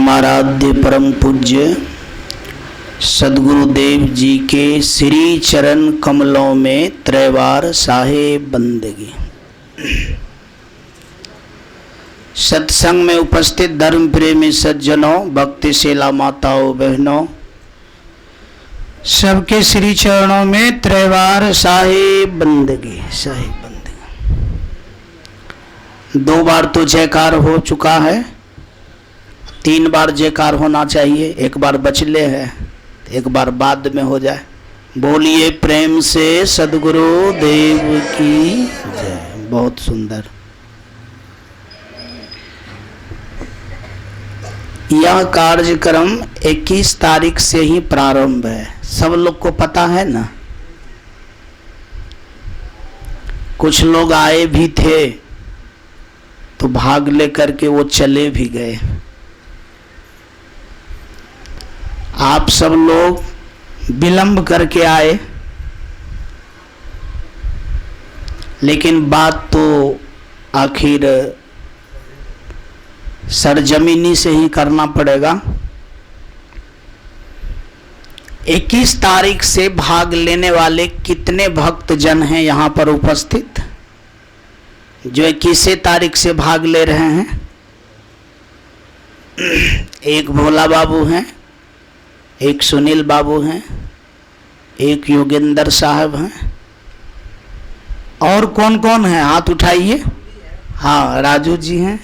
परमाराध्य परम पूज्य सद्गुरुदेव जी के श्री चरण कमलों में त्रैवार साहेब बंदगी। सत्संग में उपस्थित धर्म प्रेमी सज्जनों, भक्तिशीला माताओं बहनों, सबके श्री चरणों में त्रैवार साहेब बंदगी। साहेब बंदगी 2 बार तो जयकार हो चुका है, 3 बार जयकार होना चाहिए। 1 बार बचले है, 1 बार बाद में हो जाए। बोलिए प्रेम से सद्गुरु देव की जय। बहुत सुंदर। यह कार्यक्रम 21 तारीख से ही प्रारंभ है, सब लोग को पता है ना। कुछ लोग आए भी थे तो भाग लेकर के वो चले भी गए। आप सब लोग विलंब करके आए, लेकिन बात तो आखिर सरजमीनी से ही करना पड़ेगा। 21 तारीख से भाग लेने वाले कितने भक्त जन हैं यहाँ पर उपस्थित, जो 21 तारीख से भाग ले रहे हैं? एक भोला बाबू हैं, एक सुनील बाबू हैं, एक योगेंद्र साहब हैं, और कौन कौन है? हाथ उठाइए। हाँ, राजू जी हैं।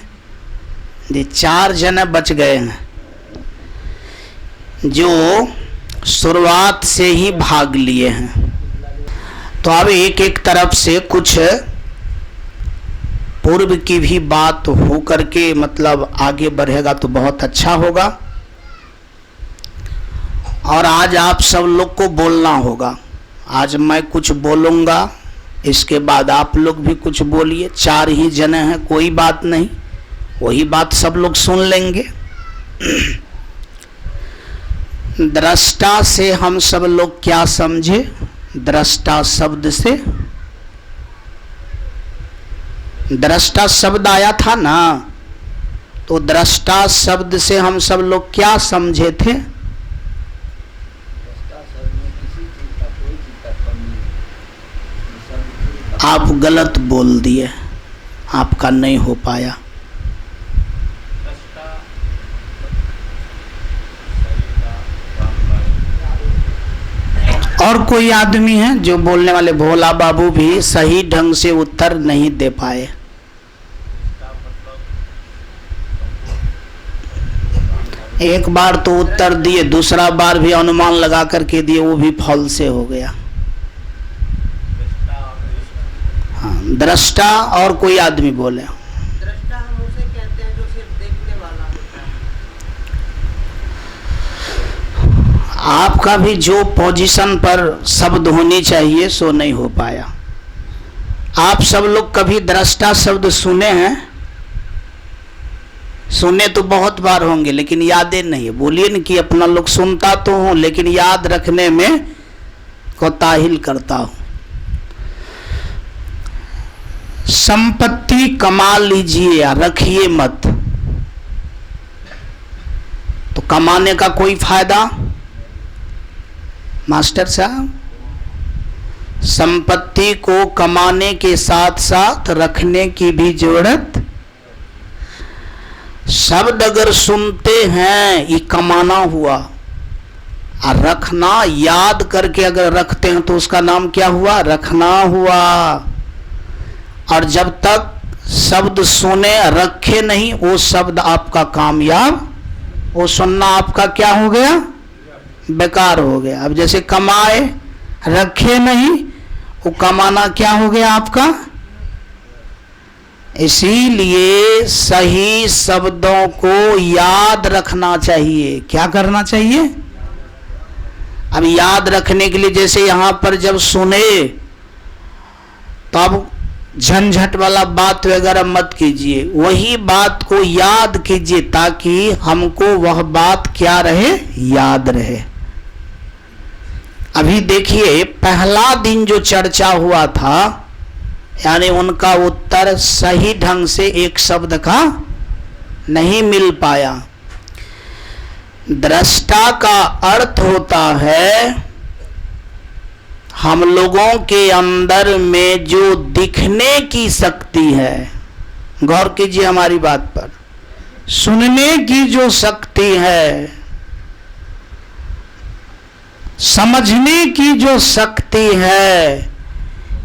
ये 4 जने बच गए हैं जो शुरुआत से ही भाग लिए हैं। तो अब एक एक तरफ से कुछ पूर्व की भी बात हो करके मतलब आगे बढ़ेगा तो बहुत अच्छा होगा। और आज आप सब लोग को बोलना होगा। आज मैं कुछ बोलूँगा, इसके बाद आप लोग भी कुछ बोलिए। 4 ही जने हैं, कोई बात नहीं, वही बात सब लोग सुन लेंगे। दृष्टा से हम सब लोग क्या समझे? दृष्टा शब्द से, दृष्टा शब्द आया था ना, तो दृष्टा शब्द से हम सब लोग क्या समझे थे? आप गलत बोल दिए, आपका नहीं हो पाया। और कोई आदमी है जो बोलने वाले? भोला बाबू भी सही ढंग से उत्तर नहीं दे पाए। एक बार तो उत्तर दिए, दूसरा बार भी अनुमान लगा करके दिए, वो भी फल से हो गया। हाँ, दृष्टा। और कोई आदमी बोले? दृष्टा हम उसे कहते हैं जो सिर्फ देखने वाला होता है। आपका भी जो पोजीशन पर शब्द होनी चाहिए सो नहीं हो पाया। आप सब लोग कभी दृष्टा शब्द सुने हैं? सुने तो बहुत बार होंगे, लेकिन यादें नहीं है। बोलिए न कि अपना लोग सुनता तो हूं, लेकिन याद रखने में कोताहिल करता हूं। संपत्ति कमा लीजिए या रखिए मत, तो कमाने का कोई फायदा? मास्टर साहब, संपत्ति को कमाने के साथ साथ रखने की भी जरूरत। शब्द अगर सुनते हैं ये कमाना हुआ, और रखना याद करके अगर रखते हैं तो उसका नाम क्या हुआ? रखना हुआ। और जब तक शब्द सुने रखे नहीं, वो शब्द आपका कामयाब, वो सुनना आपका क्या हो गया? बेकार हो गया। अब जैसे कमाए रखे नहीं, वो कमाना क्या हो गया आपका? इसीलिए सही शब्दों को याद रखना चाहिए। क्या करना चाहिए? अब याद रखने के लिए जैसे यहां पर जब सुने तब झंझट वाला बात वगैरह मत कीजिए, वही बात को याद कीजिए ताकि हमको वह बात क्या रहे? याद रहे। अभी देखिए, पहला दिन जो चर्चा हुआ था, यानी उनका उत्तर सही ढंग से एक शब्द का नहीं मिल पाया। दृष्टा का अर्थ होता है हम लोगों के अंदर में जो दिखने की शक्ति है, गौर कीजिए हमारी बात पर, सुनने की जो शक्ति है, समझने की जो शक्ति है,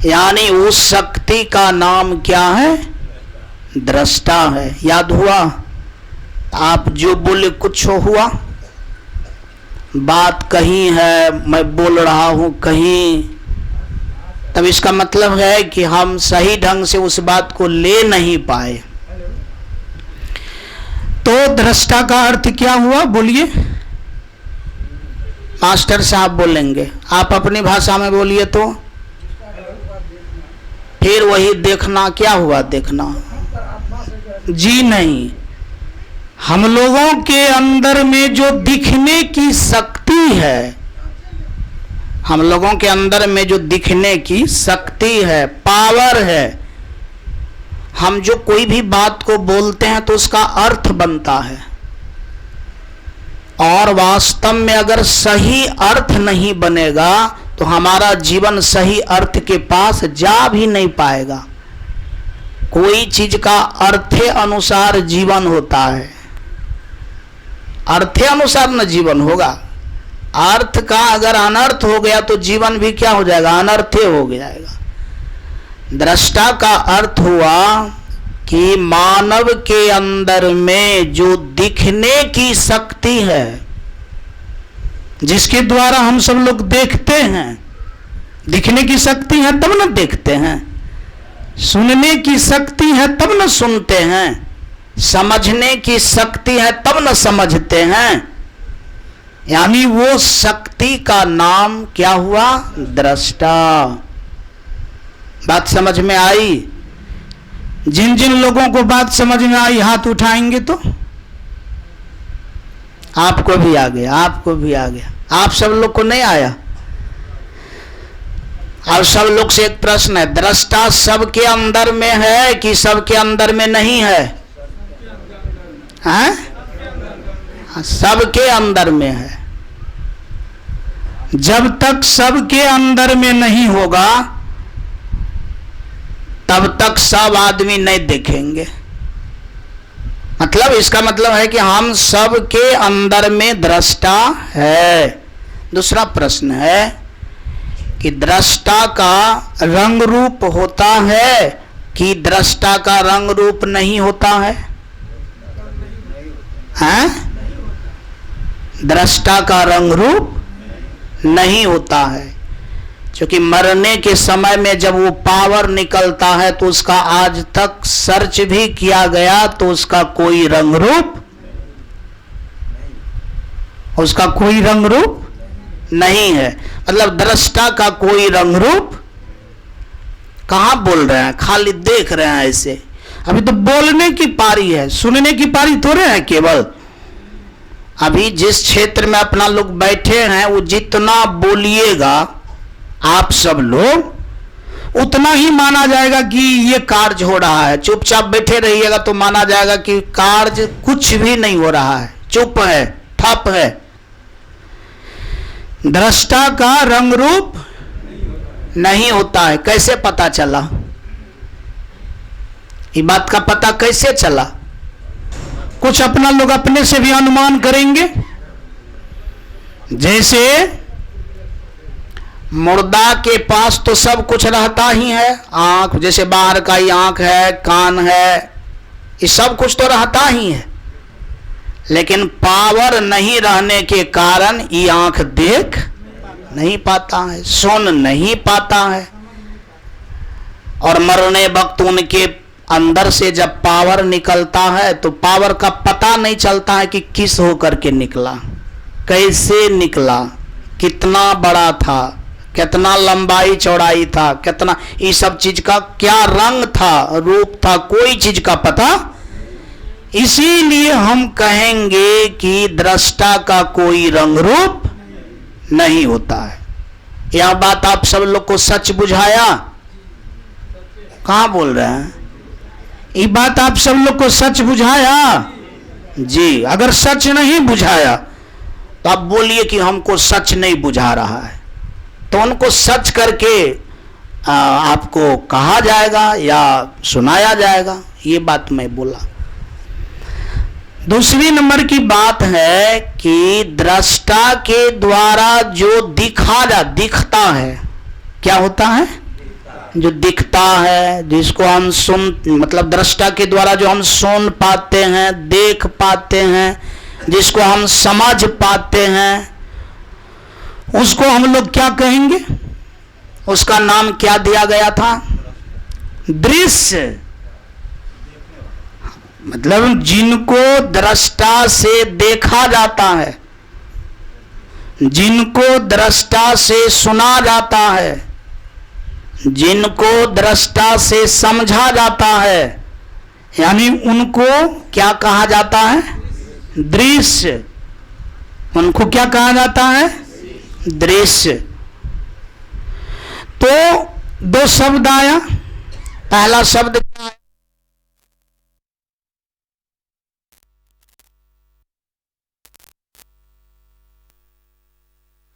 यानी उस शक्ति का नाम क्या है? दृष्टा है। याद हुआ? आप जो बोले कुछ हुआ, बात कहीं है, मैं बोल रहा हूं कहीं, तब इसका मतलब है कि हम सही ढंग से उस बात को ले नहीं पाए। तो दृष्टा का अर्थ क्या हुआ? बोलिए, मास्टर साहब बोलेंगे, आप अपनी भाषा में बोलिए। तो फिर वही देखना, क्या हुआ देखना? जी नहीं, हम लोगों के अंदर में जो दिखने की शक्ति है, हम लोगों के अंदर में जो दिखने की शक्ति है, पावर है, हम जो कोई भी बात को बोलते हैं तो उसका अर्थ बनता है, और वास्तव में अगर सही अर्थ नहीं बनेगा तो हमारा जीवन सही अर्थ के पास जा भी नहीं पाएगा। कोई चीज का अर्थे अनुसार जीवन होता है, अर्थे अनुसार न जीवन होगा। अर्थ का अगर अनर्थ हो गया तो जीवन भी क्या हो जाएगा? अनर्थे हो जाएगा। दृष्टा का अर्थ हुआ कि मानव के अंदर में जो दिखने की शक्ति है, जिसके द्वारा हम सब लोग देखते हैं, दिखने की शक्ति है तब न देखते हैं, सुनने की शक्ति है तब न सुनते हैं, समझने की शक्ति है तब न समझते हैं, यानी वो शक्ति का नाम क्या हुआ? दृष्टा। बात समझ में आई? जिन जिन लोगों को बात समझ में आई हाथ उठाएंगे तो आपको भी आ गया, आपको भी आ गया। आप सब लोग को नहीं आया? और सब लोग से एक प्रश्न है, दृष्टा सबके अंदर में है कि सबके अंदर में नहीं है? हैं? सबके अंदर में है। जब तक सबके अंदर में नहीं होगा तब तक सब आदमी नहीं देखेंगे। मतलब इसका मतलब है कि हम सबके अंदर में दृष्टा है। दूसरा प्रश्न है कि दृष्टा का रंग रूप होता है कि दृष्टा का रंग रूप नहीं होता है? हैं? दृष्टा का रंग रूप नहीं होता है, क्योंकि मरने के समय में जब वो पावर निकलता है तो उसका आज तक सर्च भी किया गया तो उसका कोई रंग रूप, उसका कोई रंग रूप नहीं है। मतलब दृष्टा का कोई रंग रूप, कहां बोल रहे हैं, खाली देख रहे हैं ऐसे। अभी तो बोलने की पारी है, सुनने की पारी थोड़े है केवल। अभी जिस क्षेत्र में अपना लोग बैठे हैं वो जितना बोलिएगा आप सब लोग उतना ही माना जाएगा कि ये कार्य हो रहा है। चुपचाप बैठे रहिएगा तो माना जाएगा कि कार्य कुछ भी नहीं हो रहा है, चुप है, ठप है। दृष्टा का रंग रूप नहीं होता है। कैसे पता चला? ये बात का पता कैसे चला? कुछ अपना लोग अपने से भी अनुमान करेंगे। जैसे मुर्दा के पास तो सब कुछ रहता ही है, आंख, जैसे बाहर का ही आंख है, कान है, ये सब कुछ तो रहता ही है, लेकिन पावर नहीं रहने के कारण ये आंख देख नहीं पाता है, सुन नहीं पाता है। और मरने वक्त उनके अंदर से जब पावर निकलता है तो पावर का पता नहीं चलता है कि किस होकर के निकला, कैसे निकला, कितना बड़ा था, कितना लंबाई चौड़ाई था, कितना, इस सब चीज का क्या रंग था, रूप था, कोई चीज का पता। इसीलिए हम कहेंगे कि दृष्टा का कोई रंग रूप नहीं होता है। यह बात आप सब लोग को सच बुझाया? कहां बोल रहे हैं? ये बात आप सब लोग को सच बुझाया? जी। अगर सच नहीं बुझाया तो आप बोलिए कि हमको सच नहीं बुझा रहा है, तो उनको सच करके आपको कहा जाएगा या सुनाया जाएगा। ये बात मैं बोला। दूसरी नंबर की बात है कि दृष्टा के द्वारा जो दिखता है, क्या होता है? जो दिखता है, जिसको हम मतलब दृष्टा के द्वारा जो हम सुन पाते हैं, देख पाते हैं, जिसको हम समझ पाते हैं, उसको हम लोग क्या कहेंगे? उसका नाम क्या दिया गया था? दृश्य। मतलब जिनको दृष्टा से देखा जाता है, जिनको दृष्टा से सुना जाता है, जिनको दृष्टा से समझा जाता है, यानी उनको क्या कहा जाता है? दृश्य। उनको क्या कहा जाता है? दृश्य। तो दो शब्द आया। पहला शब्द क्या है?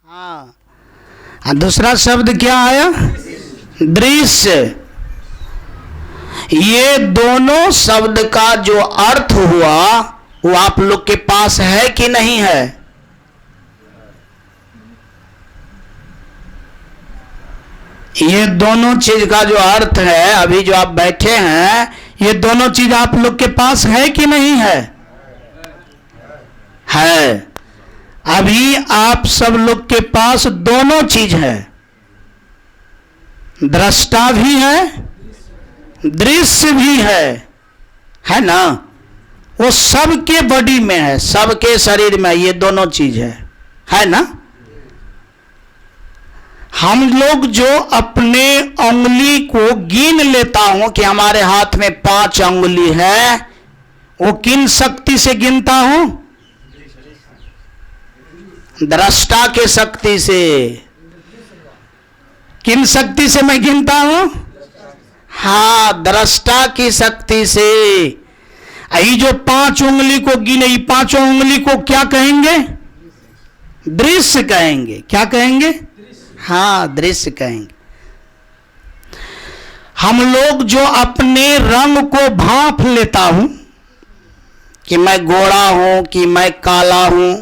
हाँ, दूसरा शब्द क्या आया? दृश्य। ये दोनों शब्द का जो अर्थ हुआ वो आप लोग के पास है कि नहीं है? ये दोनों चीज का जो अर्थ है, अभी जो आप बैठे हैं, ये दोनों चीज आप लोग के पास है कि नहीं है? है। अभी आप सब लोग के पास दोनों चीज है, दृष्टा भी है, दृश्य भी है ना? वो सबके बॉडी में है, सबके शरीर में ये दोनों चीज है ना? हम लोग जो अपने उंगली को गिन लेता हूं कि हमारे हाथ में 5 उंगली है, वो किन शक्ति से गिनता हूं? दृष्टा के शक्ति से। किन शक्ति से मैं गिनता हूं? हाँ, दृष्टा की शक्ति से। ये जो 5 उंगली को गिने, ये 5 उंगली को क्या कहेंगे? दृश्य कहेंगे। क्या कहेंगे? हाँ, दृश्य कहेंगे। हम लोग जो अपने रंग को भांप लेता हूं कि मैं गोरा हूं कि मैं काला हूं,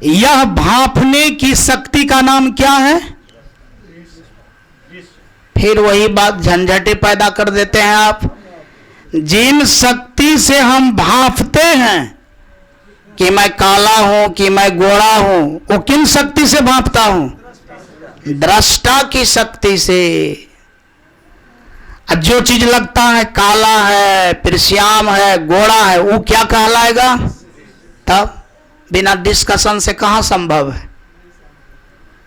यह भांपने की शक्ति का नाम क्या है? फिर वही बात झंझटे पैदा कर देते हैं आप। जिन शक्ति से हम भांपते हैं कि मैं काला हूं कि मैं गोरा हूं, वो किन शक्ति से भांपता हूं? दृष्टा की शक्ति से। जो चीज लगता है काला है, फिर श्याम है, गोरा है, वो क्या कहलाएगा? तब बिना डिस्कशन से कहां संभव है?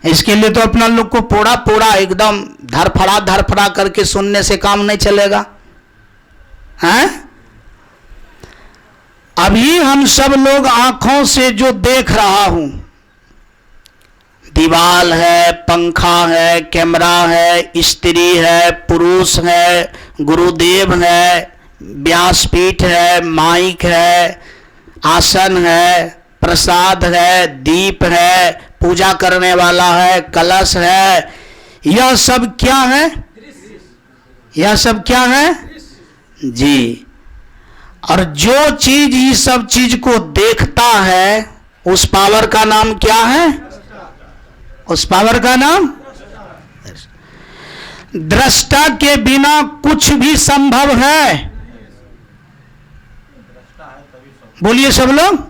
इसके लिए तो अपना लोग को पूरा एकदम धरफड़ा करके सुनने से काम नहीं चलेगा, हैं? अभी हम सब लोग आंखों से जो देख रहा हूं, दीवाल है, पंखा है, कैमरा है, स्त्री है, पुरुष है, गुरुदेव है, व्यासपीठ है, माइक है, आसन है, प्रसाद है, दीप है, पूजा करने वाला है, कलश है, यह सब क्या है? यह सब क्या है? जी। और जो चीज ये सब चीज को देखता है, उस पावर का नाम क्या है? उस पावर का नाम दृष्टा के बिना कुछ भी संभव है। बोलिए सब लोग,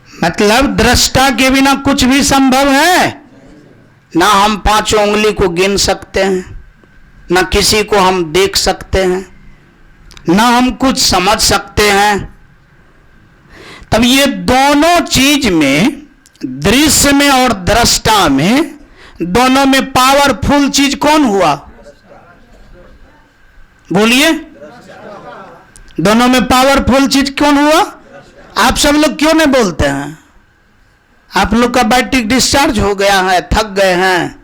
मतलब दृष्टा के बिना कुछ भी संभव है? ना हम 5 उंगली को गिन सकते हैं, ना किसी को हम देख सकते हैं, ना हम कुछ समझ सकते हैं। तब ये दोनों चीज में, दृश्य में और दृष्टा में, दोनों में पावरफुल चीज कौन हुआ? बोलिए, दोनों में पावरफुल चीज कौन हुआ? आप सब लोग क्यों नहीं बोलते हैं? आप लोग का बैटरी डिस्चार्ज हो गया है, थक गए हैं,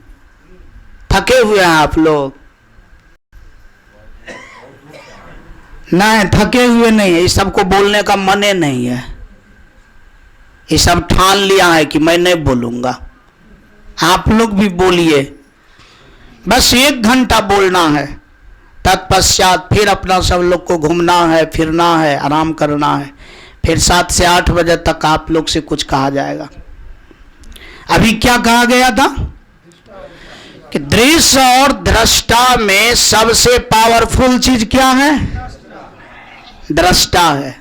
थके हुए हैं आप लोग। नहीं, थके हुए नहीं है, इस सबको बोलने का मन नहीं है, ये सब ठान लिया है कि मैं नहीं बोलूंगा। आप लोग भी बोलिए, बस 1 घंटा बोलना है, तत्पश्चात फिर अपना सब लोग को घूमना है, फिरना है, आराम करना है। फिर 7 से 8 बजे तक आप लोग से कुछ कहा जाएगा। अभी क्या कहा गया था कि दृश्य और दृष्टा में सबसे पावरफुल चीज क्या है? दृष्टा है।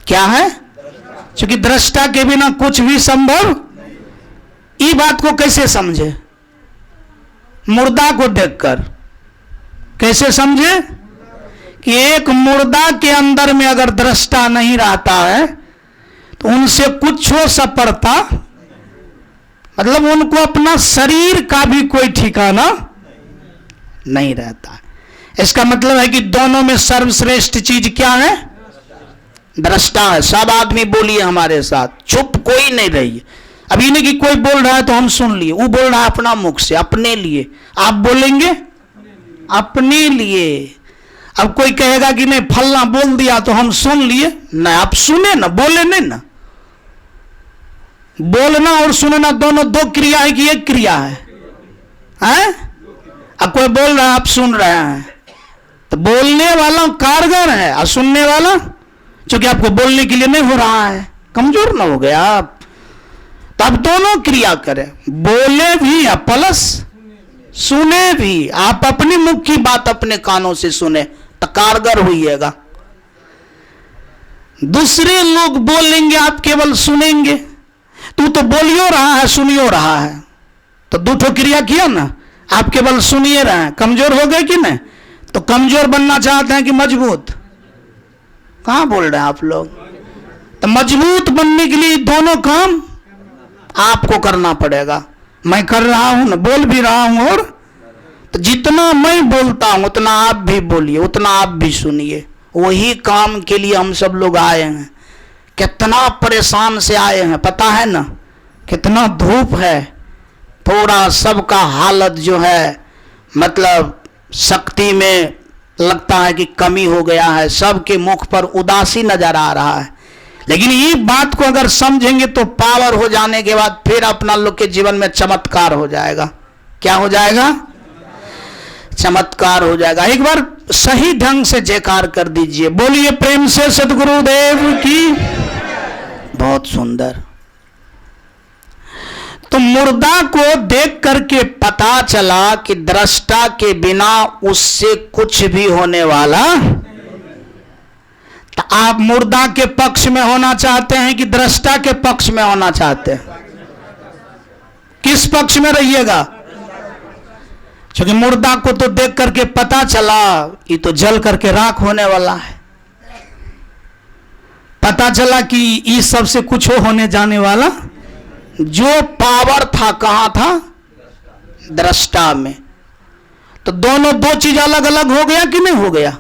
क्या है? क्योंकि दृष्टा के बिना कुछ भी संभव। ये बात को कैसे समझे? मुर्दा को देखकर कैसे समझे कि एक मुर्दा के अंदर में अगर दृष्टा नहीं रहता है तो उनसे कुछ हो सपरता, मतलब उनको अपना शरीर का भी कोई ठिकाना नहीं रहता। इसका मतलब है कि दोनों में सर्वश्रेष्ठ चीज क्या है? दृष्टा है। सब आदमी बोलिए हमारे साथ, चुप कोई नहीं रहिए। अभी नहीं कि कोई बोल रहा है तो हम सुन लिए, वो बोल रहा है अपना मुख से, अपने लिए। आप बोलेंगे अपने लिए। अब कोई कहेगा कि नहीं फलना बोल दिया तो हम सुन लिए, नहीं आप सुने ना, बोले नहीं ना। बोलना और सुनना दोनों 2 क्रिया है कि 1 क्रिया है? अब कोई बोल रहा है आप सुन रहे हैं, तो बोलने वाला कारगर है और सुनने वाला क्योंकि आपको बोलने के लिए नहीं हो रहा है, कमजोर ना हो गया आप। तो अब दोनों क्रिया करें, बोले भी या प्लस सुने भी। आप अपनी मुख की बात अपने कानों से सुने तो कारगर होइएगा। दूसरे लोग बोलेंगे, आप केवल सुनेंगे। तू तो बोलियो रहा है, सुनियो रहा है, तो 2 क्रिया किया ना। आप केवल सुनिए रहे हैं, कमजोर हो गए कि नहीं? तो कमजोर बनना चाहते हैं कि मजबूत? कहां बोल रहे हैं आप लोग? तो मजबूत बनने के लिए दोनों काम आपको करना पड़ेगा। मैं कर रहा हूं ना, बोल भी रहा हूं, और तो जितना मैं बोलता हूं उतना आप भी बोलिए, उतना आप भी सुनिए। वही काम के लिए हम सब लोग आए हैं। कितना परेशान से आए हैं पता है ना? कितना धूप है, थोड़ा सबका हालत जो है मतलब शक्ति में लगता है कि कमी हो गया है, सबके मुख पर उदासी नजर आ रहा है। लेकिन ये बात को अगर समझेंगे तो पावर हो जाने के बाद फिर अपना लोग के जीवन में चमत्कार हो जाएगा। क्या हो जाएगा? चमत्कार हो जाएगा। एक बार सही ढंग से जयकार कर दीजिए, बोलिए प्रेम से सद्गुरुदेव की। बहुत सुंदर। तो मुर्दा को देख करके पता चला कि दृष्टा के बिना उससे कुछ भी होने वाला। तो आप मुर्दा के पक्ष में होना चाहते हैं कि दृष्टा के पक्ष में होना चाहते हैं? किस पक्ष में रहिएगा? क्योंकि मुर्दा को तो देख करके पता चला ये तो जल करके राख होने वाला है। पता चला कि इस सब से कुछ होने जाने वाला। जो पावर था कहां था? दृष्टा में। तो दोनों 2 चीज अलग अलग हो गया कि नहीं हो गया?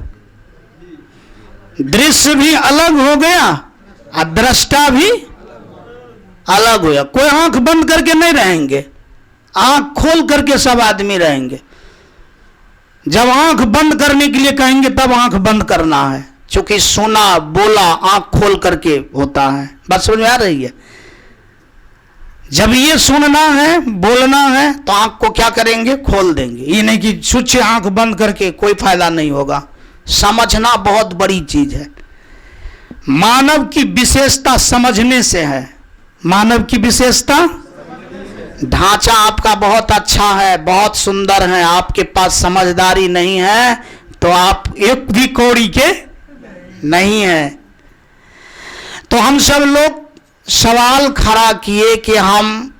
दृश्य भी अलग हो गया और दृष्टा भी अलग हो गया। कोई आंख बंद करके नहीं रहेंगे, आंख खोल करके सब आदमी रहेंगे। जब आंख बंद करने के लिए कहेंगे तब आंख बंद करना है, क्योंकि सुना बोला आंख खोल करके होता है। बात समझ में आ रही है? जब ये सुनना है बोलना है तो आंख को क्या करेंगे? खोल देंगे। ये नहीं कि सुच आंख बंद करके कोई फायदा नहीं होगा। समझना बहुत बड़ी चीज है। मानव की विशेषता समझने से है। मानव की विशेषता, ढांचा आपका बहुत अच्छा है, बहुत सुंदर है, आपके पास समझदारी नहीं है तो आप एक भी कौड़ी के नहीं है। तो हम सब लोग सवाल खड़ा किए कि हम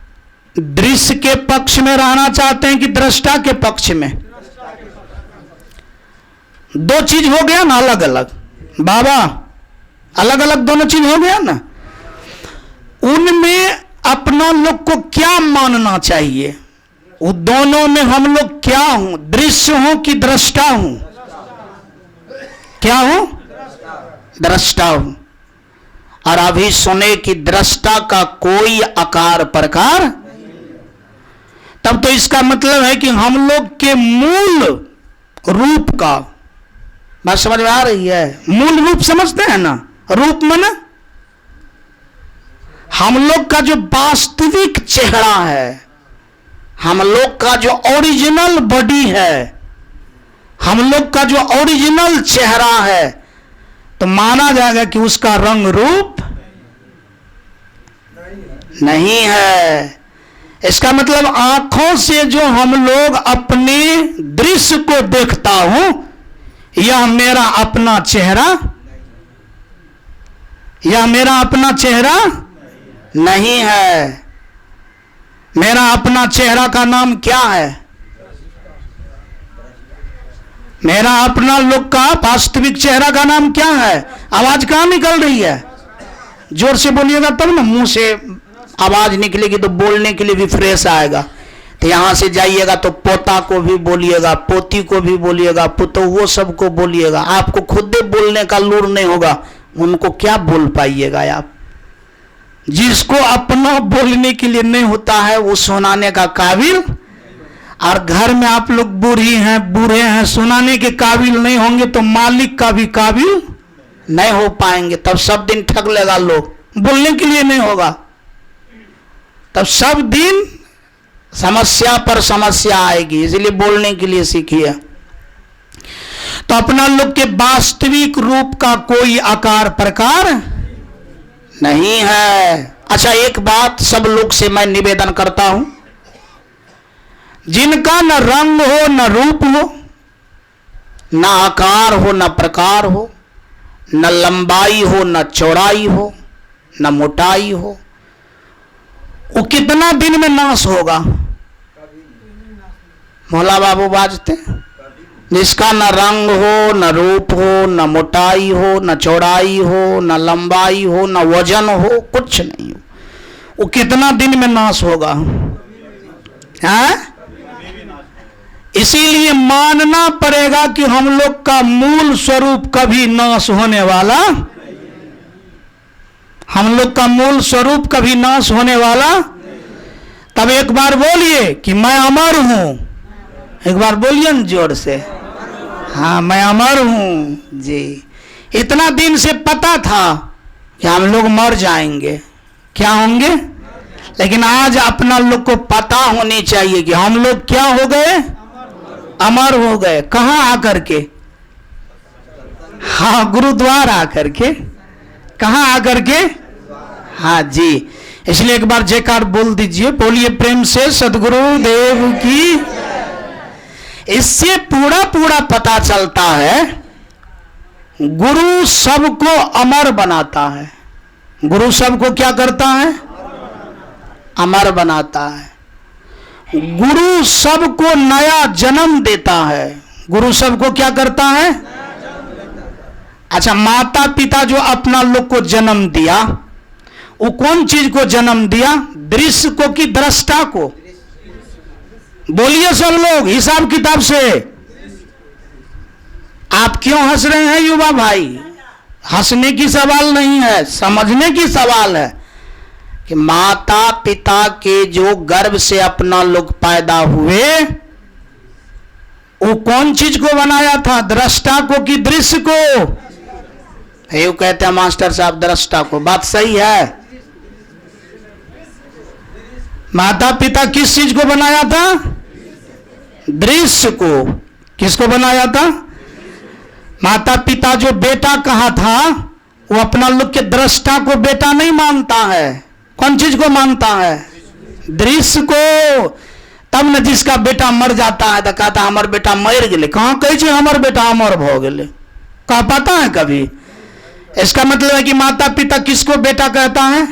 दृश्य के पक्ष में रहना चाहते हैं कि दृष्टा के पक्ष में। 2 चीज हो गया ना अलग अलग। बाबा अलग अलग दोनों चीज हो गया ना। उनमें अपना लोग को क्या मानना चाहिए? वो दोनों में हम लोग क्या हूं? दृश्य हूं कि दृष्टा हूं? क्या हूं? दृष्टा हूं। और अभी सुने कि दृष्टा का कोई आकार प्रकार। तब तो इसका मतलब है कि हम लोग के मूल रूप का, बात समझ में आ रही है? मूल रूप समझते हैं ना? रूप माने हम लोग का जो वास्तविक चेहरा है, हम लोग का जो ओरिजिनल बॉडी है, हम लोग का जो ओरिजिनल चेहरा है, तो माना जाएगा कि उसका रंग रूप नहीं है। इसका मतलब आंखों से जो हम लोग अपने दृश्य को देखता हूं, यह मेरा अपना चेहरा, यह मेरा अपना चेहरा नहीं है। मेरा अपना चेहरा का नाम क्या है? मेरा अपना लोग का वास्तविक चेहरा का नाम क्या है? आवाज कहां निकल रही है? जोर से बोलिएगा तब ना मुंह से आवाज निकलेगी, तो बोलने के लिए भी फ्रेश आएगा। तो यहां से जाइएगा तो पोता को भी बोलिएगा, पोती को भी बोलिएगा, पुतो वो सबको बोलिएगा। आपको खुद ही बोलने का लूर नहीं होगा, उनको क्या बोल पाइएगा आप? जिसको अपना बोलने के लिए नहीं होता है वो सुनाने का काबिल, और घर में आप लोग बूढ़ी हैं, बूढ़े हैं, सुनाने के काबिल नहीं होंगे तो मालिक का भी काबिल नहीं हो पाएंगे। तब सब दिन ठग लेगा लोग, बोलने के लिए नहीं होगा, तब सब दिन समस्या पर समस्या आएगी। इसलिए बोलने के लिए सीखिए। तो अपना लोग के वास्तविक रूप का कोई आकार प्रकार नहीं है। अच्छा, एक बात सब लोग से मैं निवेदन करता हूं, जिनका न रंग हो, न रूप हो, न आकार हो, न प्रकार हो, न लंबाई हो, न चौड़ाई हो, न मोटाई हो, वो कितना दिन में नाश होगा? मोहला बाबू बाजते, जिसका न रंग हो, न रूप हो, न मोटाई हो, न चौड़ाई हो, न लंबाई हो, न वजन हो, कुछ नहीं हो, वो कितना दिन में नाश होगा? हैं? इसीलिए मानना पड़ेगा कि हम लोग का मूल स्वरूप कभी नाश होने वाला, हम लोग का मूल स्वरूप कभी नाश होने वाला। तब एक बार बोलिए कि मैं अमर हूं, एक बार बोलिए न जोर से, हाँ मैं अमर हूं जी। इतना दिन से पता था कि हम लोग मर जाएंगे, क्या होंगे, लेकिन आज अपना लोग को पता होनी चाहिए कि हम लोग क्या हो गए, अमर हो गए। कहां आकर के? हाँ, गुरुद्वारा आकर के। कहां आकर के? हाँ जी। इसलिए एक बार जयकार बोल दीजिए, बोलिए प्रेम से सद्गुरु देव की। इससे पूरा पूरा पता चलता है गुरु सबको अमर बनाता है। गुरु सबको क्या करता है? अमर बनाता है। गुरु सबको नया जन्म देता है। गुरु सबको क्या करता है? अच्छा, माता पिता जो अपना लोग को जन्म दिया, वो कौन चीज को जन्म दिया? दृश्य को कि दृष्टा को? बोलिए सब लोग हिसाब किताब से। आप क्यों हंस रहे हैं युवा भाई? हंसने की सवाल नहीं है, समझने की सवाल है कि माता पिता के जो गर्भ से अपना लोग पैदा हुए, वो कौन चीज को बनाया था? दृष्टा को कि दृश्य को? ये कहते हैं मास्टर साहब दृष्टा को। बात सही है। माता पिता किस चीज को बनाया था? दृश्य को। किसको बनाया था? माता पिता जो बेटा कहा था, वो अपना लोग के दृष्टा को बेटा नहीं मानता है। कौन चीज को मानता है? दृश्य को। तब न जिसका बेटा मर जाता है तो कहता हमार बेटा मर गए। कहां कहे हमार बेटा अमर हो गए? कहा पता है कभी? इसका मतलब है कि माता पिता किसको बेटा कहता है?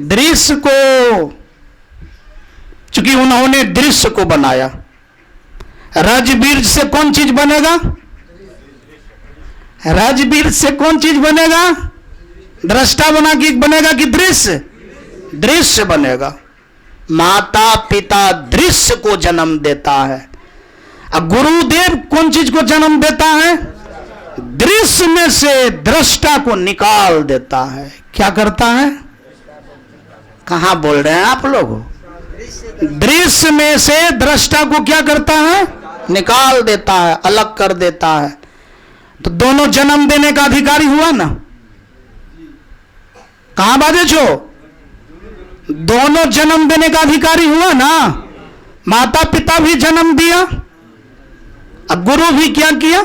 दृश्य को। चूंकि उन्होंने दृश्य को बनाया। रज बीज से कौन चीज बनेगा? रज बीज से कौन चीज बनेगा? दृष्टा बनेगा कि दृश्य? दृश्य बनेगा। माता पिता दृश्य को जन्म देता है। अब गुरुदेव कौन चीज को जन्म देता है? दृश्य में से दृष्टा को निकाल देता है। क्या करता है? कहां बोल रहे हैं आप लोग? दृश्य में से दृष्टा को क्या करता है? निकाल देता है, अलग कर देता है। तो दोनों जन्म देने का अधिकारी हुआ ना? कहां बाजे छो? दोनों जन्म देने का अधिकारी हुआ ना। माता पिता भी जन्म दिया, अब गुरु भी क्या किया,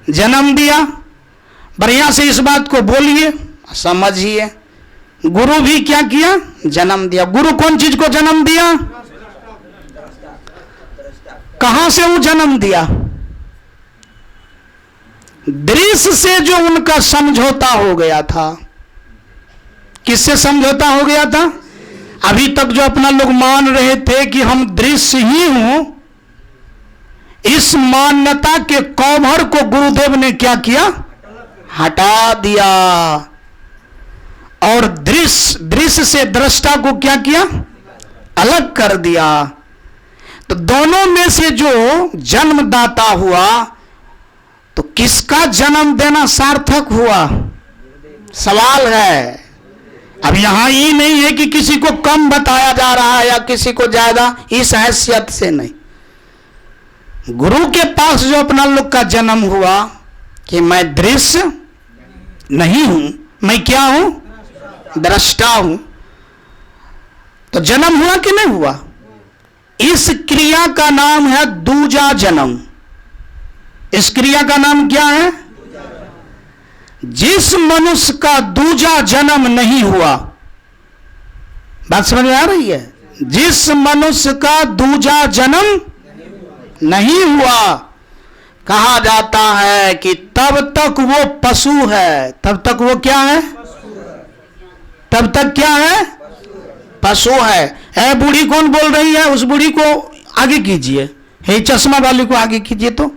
जन्म दिया। बढ़िया से इस बात को बोलिए, समझिए। गुरु भी क्या किया, जन्म दिया। गुरु कौन चीज को जन्म दिया, कहां से वो जन्म दिया? दृश्य से जो उनका समझौता हो गया था। किससे समझौता हो गया था? अभी तक जो अपना लोग मान रहे थे कि हम दृश्य ही हूं, इस मान्यता के कौभर को गुरुदेव ने क्या किया, हटा दिया। और दृश्य से दृष्टा को क्या किया, अलग कर दिया। तो दोनों में से जो जन्मदाता हुआ, तो किसका जन्म देना सार्थक हुआ, सवाल है। अब यहां ये नहीं है कि किसी को कम बताया जा रहा है या किसी को ज्यादा, इस हैसियत से नहीं। गुरु के पास जो अपना लोग का जन्म हुआ कि मैं दृश्य नहीं हूं, मैं क्या हूं, दृष्टा हूं, तो जन्म हुआ कि नहीं हुआ? इस क्रिया का नाम है दूजा जन्म। इस क्रिया का नाम क्या है? जिस मनुष्य का दूजा जन्म नहीं हुआ, बात समझ में आ रही है? जिस मनुष्य का दूजा जन्म नहीं हुआ, कहा जाता है कि तब तक वो पशु है। तब तक वो क्या है, तब तक क्या है, पशु है। है बूढ़ी कौन बोल रही है? उस बूढ़ी को आगे कीजिए, हे चश्मा वाली को आगे कीजिए, तो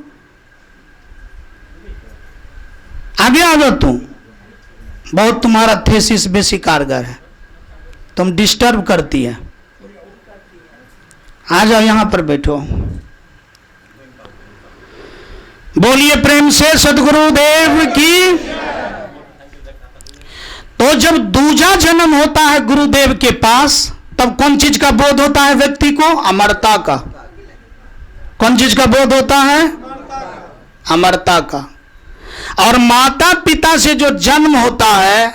आगे आ जाओ। तुम बहुत, तुम्हारा थेसिस बेसी कारगर है, तुम डिस्टर्ब करती है। आ जाओ यहां पर बैठो। बोलिए प्रेम से सद्गुरुदेव की। तो जब दूजा जन्म होता है गुरुदेव के पास, तब कौन चीज का बोध होता है व्यक्ति को? अमरता का। कौन चीज का बोध होता है? अमरता का। और माता पिता से जो जन्म होता है,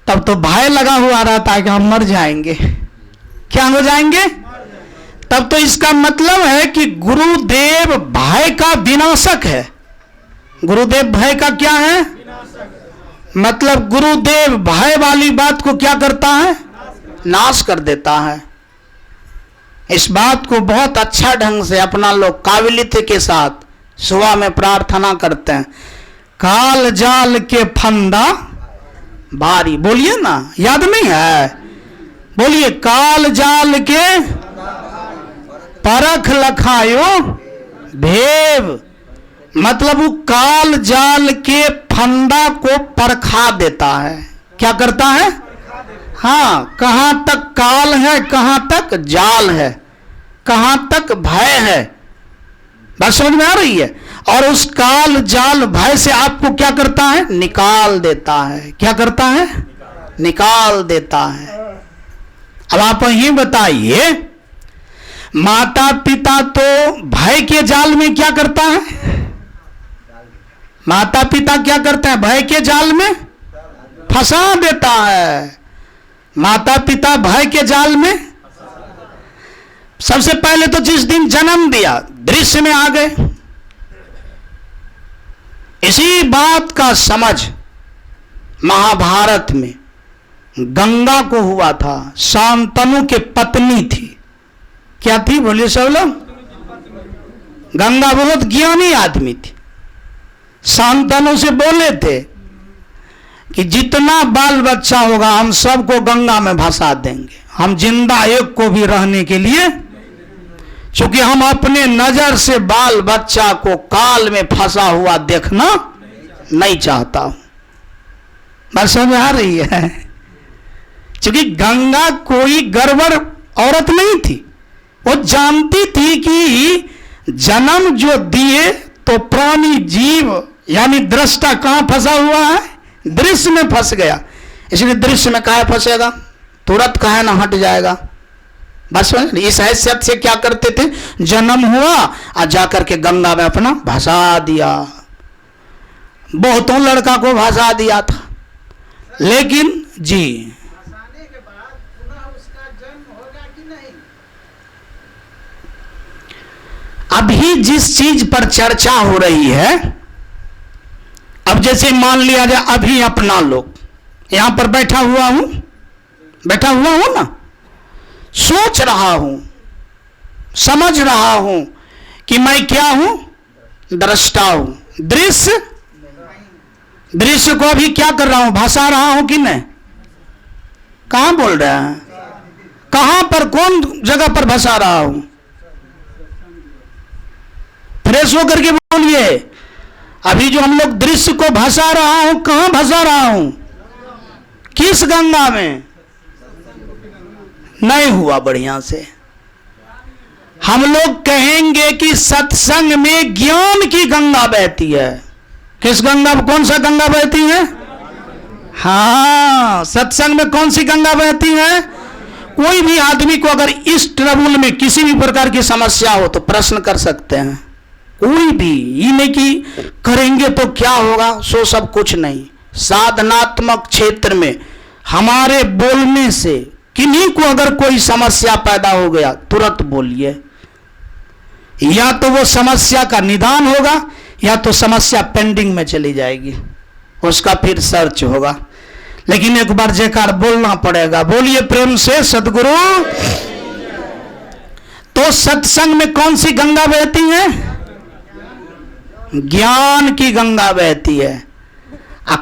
तब तो भय लगा हुआ रहता है कि हम मर जाएंगे। क्या हो जाएंगे? तब तो इसका मतलब है कि गुरुदेव भय का विनाशक है। गुरुदेव भय का क्या है? मतलब गुरुदेव भय वाली बात को क्या करता है? नाश कर देता है। इस बात को बहुत अच्छा ढंग से अपना लोग काबिलियत के साथ सुबह में प्रार्थना करते हैं। काल जाल के फंदा भारी, बोलिए ना, याद नहीं है? बोलिए, काल जाल के परख लखायो भेव। मतलब वो काल जाल के फंदा को परखा देता है। क्या करता है? हाँ, कहां तक काल है, कहां तक जाल है, कहां तक भय है, बात समझ में आ रही है? और उस काल जाल भय से आपको क्या करता है? निकाल देता है। क्या करता है? निकाल देता है। अब आप ही बताइए, माता पिता तो भय के जाल में क्या करता है? माता पिता क्या करते हैं? भय के जाल में फंसा देता है। माता पिता भय के जाल में सबसे पहले तो जिस दिन जन्म दिया, दृश्य में आ गए। इसी बात का समझ महाभारत में गंगा को हुआ था। शांतनु के पत्नी थी। क्या थी? बोलिए सब लोग। गंगा बहुत ज्ञानी आदमी थी। शांतनु से बोले थे कि जितना बाल बच्चा होगा हम सबको गंगा में भसा देंगे, हम जिंदा एक को भी रहने के लिए, क्योंकि हम अपने नजर से बाल बच्चा को काल में फंसा हुआ देखना नहीं चाहता हूं। बात समझ आ रही है? क्योंकि गंगा कोई गड़बड़ औरत नहीं थी। वो जानती थी कि जन्म जो दिए तो प्राणी जीव यानी दृष्टा कहां फंसा हुआ है? दृश्य में फंस गया। इसलिए दृश्य में काहे फंसेगा? तुरंत काहे ना हट जाएगा। बस इस हैसियत से क्या करते थे? जन्म हुआ और जाकर के गंगा में अपना भसा दिया। बहुतों लड़का को भसा दिया था, लेकिन जी फंसाने के बाद पुनः अभी जिस चीज पर चर्चा हो रही है, अब जैसे मान लिया जाए अभी अपना लोग यहां पर बैठा हुआ हूं ना, सोच रहा हूं, समझ रहा हूं कि मैं क्या हूं, दृष्टा हूं। दृश्य को अभी क्या कर रहा हूं, भाषा रहा हूं कि नहीं? कहां बोल रहे हैं? कहां पर, कौन जगह पर भाषा रहा हूं? फ्रेश होकर के बोलिए। अभी जो हम लोग दृश्य को भाषा रहा हूं, कहां भाषा रहा हूं? किस गंगा में? नहीं हुआ बढ़िया से। हम लोग कहेंगे कि सत्संग में ज्ञान की गंगा बहती है। किस गंगा, कौन सा गंगा बहती है? हाँ, सत्संग में कौन सी गंगा बहती है? कोई भी आदमी को अगर इस ट्रबुल में किसी भी प्रकार की समस्या हो तो प्रश्न कर सकते हैं, कोई भी। ये नहीं कि करेंगे तो क्या होगा, सो सब कुछ नहीं। साधनात्मक क्षेत्र में हमारे बोलने से किन्हीं को अगर कोई समस्या पैदा हो गया, तुरंत बोलिए। या तो वो समस्या का निदान होगा या तो समस्या पेंडिंग में चली जाएगी, उसका फिर सर्च होगा। लेकिन एक बार जयकार बोलना पड़ेगा। बोलिए प्रेम से सद्गुरु। तो सत्संग में कौन सी गंगा बहती है? ज्ञान की गंगा बहती है।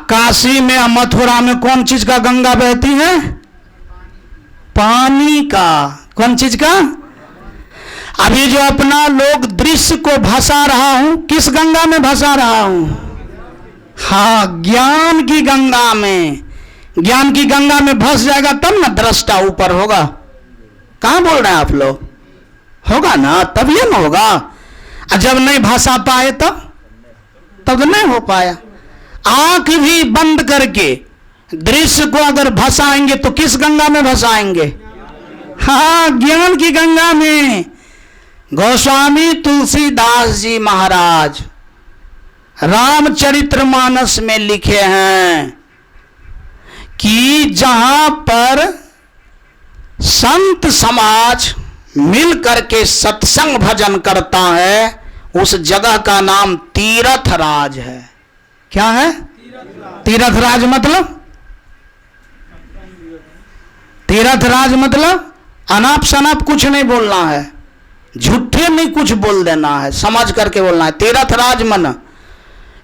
काशी में, मथुरा में कौन चीज का गंगा बहती है? पानी का। कौन चीज का? अभी जो अपना लोग दृश्य को भाषा रहा हूं, किस गंगा में भाषा रहा हूं? हाँ, ज्ञान की गंगा में। ज्ञान की गंगा में भस जाएगा तब ना दृष्टा ऊपर होगा। कहां बोल रहे हैं आप लोग? होगा ना, तब ये ना होगा। जब नहीं भाषा पाए तब नहीं हो पाया। आंख भी बंद करके दृश्य को अगर भसाएंगे तो किस गंगा में भसाएंगे? हाँ, ज्ञान की गंगा में। गोस्वामी तुलसीदास जी महाराज रामचरितमानस में लिखे हैं कि जहां पर संत समाज मिल करके सत्संग भजन करता है, उस जगह का नाम तीर्थराज है। क्या है? तीर्थराज मतलब? तीर्थराज मतलब अनाप शनाप कुछ नहीं बोलना है, झूठे नहीं कुछ बोल देना है, समझ करके बोलना है। तीर्थराज मन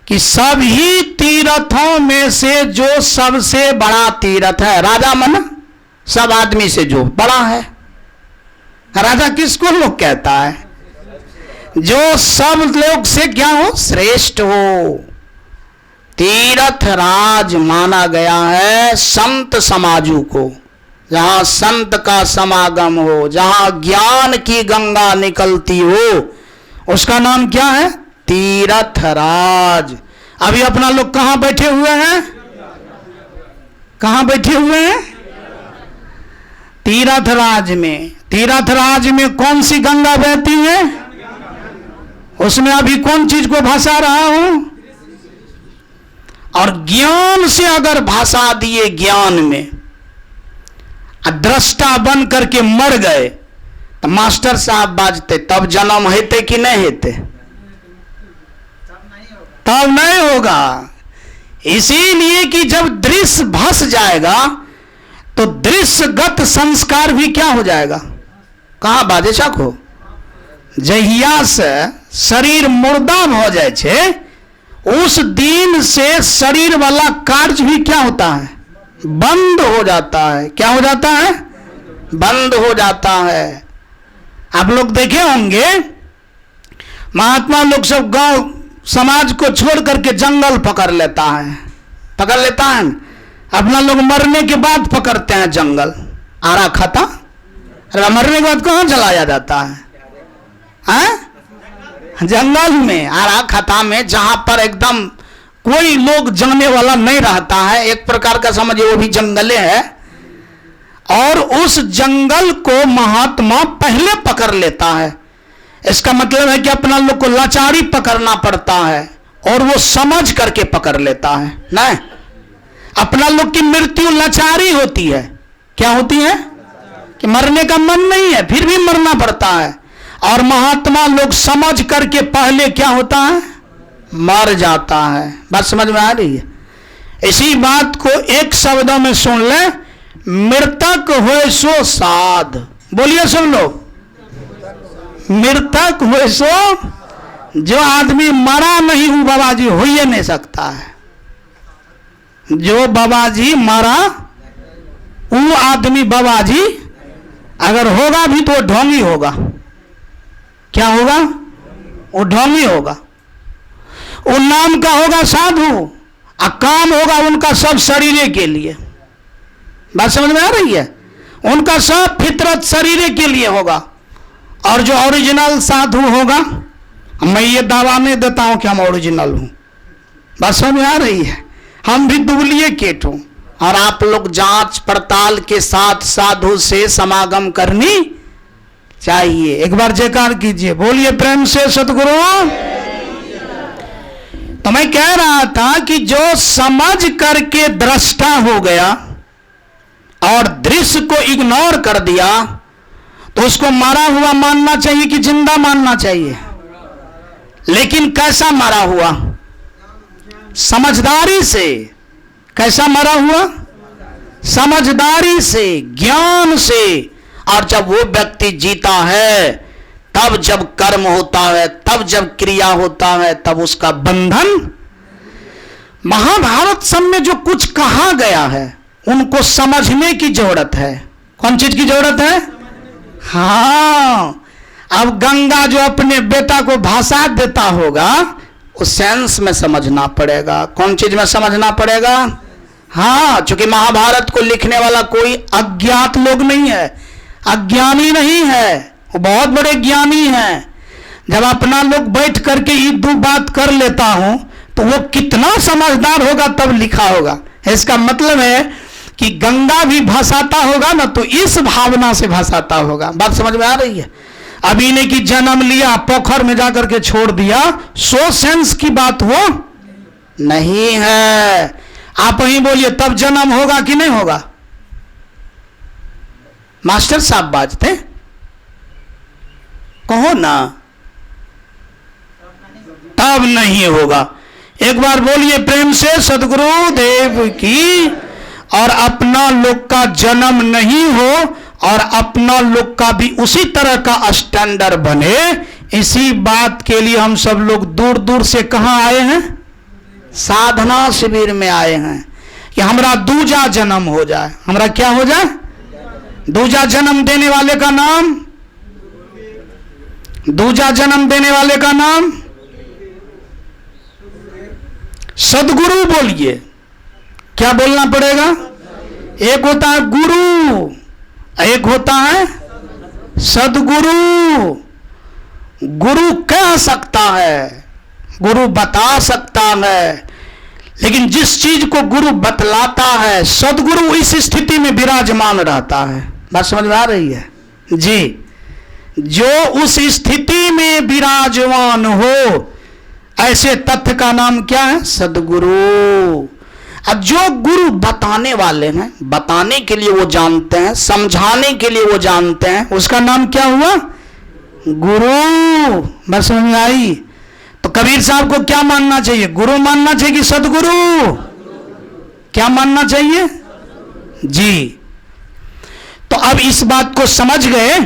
कि सभी तीर्थों में से जो सबसे बड़ा तीर्थ है। राजा मन सब आदमी से जो बड़ा है। राजा किसको लोग कहता है? जो सब लोग से क्या हो, श्रेष्ठ हो। तीर्थराज माना गया है संत समाजों को। जहां संत का समागम हो, जहां ज्ञान की गंगा निकलती हो, उसका नाम क्या है? तीर्थराज। अभी अपना लोग कहां बैठे हुए हैं? कहां बैठे हुए हैं? तीर्थराज में। तीर्थराज में कौन सी गंगा बहती है? उसमें अभी कौन चीज को भाषा रहा हूं? और ज्ञान से अगर भाषा दिए, ज्ञान में दृष्टा बन करके मर गए तो मास्टर साहब बाजते, तब जन्म हेते कि नहीं हेते? तब नहीं होगा। इसीलिए कि जब दृश्य भस जाएगा तो दृश्यगत संस्कार भी क्या हो जाएगा? कहां बाजे छको? जहिया से शरीर मुर्दा हो जाए छे, उस दिन से शरीर वाला कार्य भी क्या होता है? बंद हो जाता है। क्या हो जाता है? बंद हो जाता है। आप लोग देखे होंगे महात्मा लोग सब गांव समाज को छोड़ करके जंगल पकड़ लेता है। अपना लोग मरने के बाद पकड़ते हैं जंगल। आरा खाता, अरे मरने के बाद कहां चलाया जाता है? जंगल में, आरा खाता में, जहां पर एकदम कोई लोग जाने वाला नहीं रहता है। एक प्रकार का समझिए वो भी जंगले है। और उस जंगल को महात्मा पहले पकड़ लेता है। इसका मतलब है कि अपना लोग को लाचारी पकड़ना पड़ता है और वो समझ करके पकड़ लेता है। नहीं, अपना लोग की मृत्यु लाचारी होती है। क्या होती है? कि मरने का मन नहीं है, फिर भी मरना पड़ता है। और महात्मा लोग समझ करके पहले क्या होता है, मर जाता है। बात समझ में आ रही है? इसी बात को एक शब्दों में सुन ले, मृतक होए सो साध। बोलिए सब लोग, मृतक होए सो, जो आदमी मरा नहीं हूं बाबा जी हो ही नहीं सकता है। जो बाबा जी मरा वो आदमी बाबा जी अगर होगा भी तो ढोंगी होगा। क्या होगा? वो ढोंगी होगा। वो नाम का होगा साधु और काम होगा उनका सब शरीर के लिए। बात समझ में आ रही है? उनका सब फितरत शरीर के लिए होगा। और जो ओरिजिनल साधु होगा, मैं ये दावा नहीं देता हूं कि हम ओरिजिनल हूं। बात समझ में आ रही है? हम भी डुप्लीकेट हूं। और आप लोग जांच पड़ताल के साथ साधु से समागम करनी चाहिए। एक बार जयकार कीजिए, बोलिए प्रेम से सतगुरु। तो मैं कह रहा था कि जो समझ करके दृष्टा हो गया और दृश्य को इग्नोर कर दिया, तो उसको मरा हुआ मानना चाहिए कि जिंदा मानना चाहिए? लेकिन कैसा मरा हुआ? समझदारी से। कैसा मरा हुआ? समझदारी से, ज्ञान से। और जब वो व्यक्ति जीता है, तब जब कर्म होता है, तब जब क्रिया होता है, तब उसका बंधन। महाभारत सब में जो कुछ कहा गया है उनको समझने की जरूरत है। कौन चीज की जरूरत है? हाँ, अब गंगा जो अपने बेटा को भाषा देता होगा, उस सेंस में समझना पड़ेगा। कौन चीज में समझना पड़ेगा? हाँ, चूंकि महाभारत को लिखने वाला कोई अज्ञात लोग नहीं है, अज्ञानी नहीं है, वो बहुत बड़े ज्ञानी हैं। जब अपना लोग बैठ करके ये दो बात कर लेता हूं तो वो कितना समझदार होगा तब लिखा होगा। इसका मतलब है कि गंगा भी भाषाता होगा ना, तो इस भावना से भाषाता होगा। बात समझ में आ रही है? अभी ने कि जन्म लिया, पोखर में जाकर के छोड़ दिया, सो सेंस की बात वो नहीं है। आप ही बोलिए, तब जन्म होगा कि नहीं होगा? मास्टर साहब बाजते कहो ना, तब नहीं होगा। एक बार बोलिए प्रेम से सदगुरु देव की। और अपना लोग का जन्म नहीं हो और अपना लोग का भी उसी तरह का स्टैंडर्ड बने, इसी बात के लिए हम सब लोग दूर दूर से कहां आए हैं? साधना शिविर में आए हैं कि हमारा दूजा जन्म हो जाए। हमारा क्या हो जाए? दूजा जन्म देने वाले का नाम, दूजा जन्म देने वाले का नाम सदगुरु। बोलिए, क्या बोलना पड़ेगा? एक होता है गुरु, एक होता है सदगुरु। गुरु कह सकता है, गुरु बता सकता है, लेकिन जिस चीज को गुरु बतलाता है, सदगुरु इस स्थिति में विराजमान रहता है। बात समझ में आ रही है जी? जो उस स्थिति में विराजमान हो, ऐसे तथ्य का नाम क्या है? सदगुरु। अब जो गुरु बताने वाले हैं, बताने के लिए वो जानते हैं, समझाने के लिए वो जानते हैं, उसका नाम क्या हुआ? गुरु। बस समझ में आई? तो कबीर साहब को क्या मानना चाहिए? गुरु मानना चाहिए कि सदगुरु? क्या मानना चाहिए जी? तो अब इस बात को समझ गए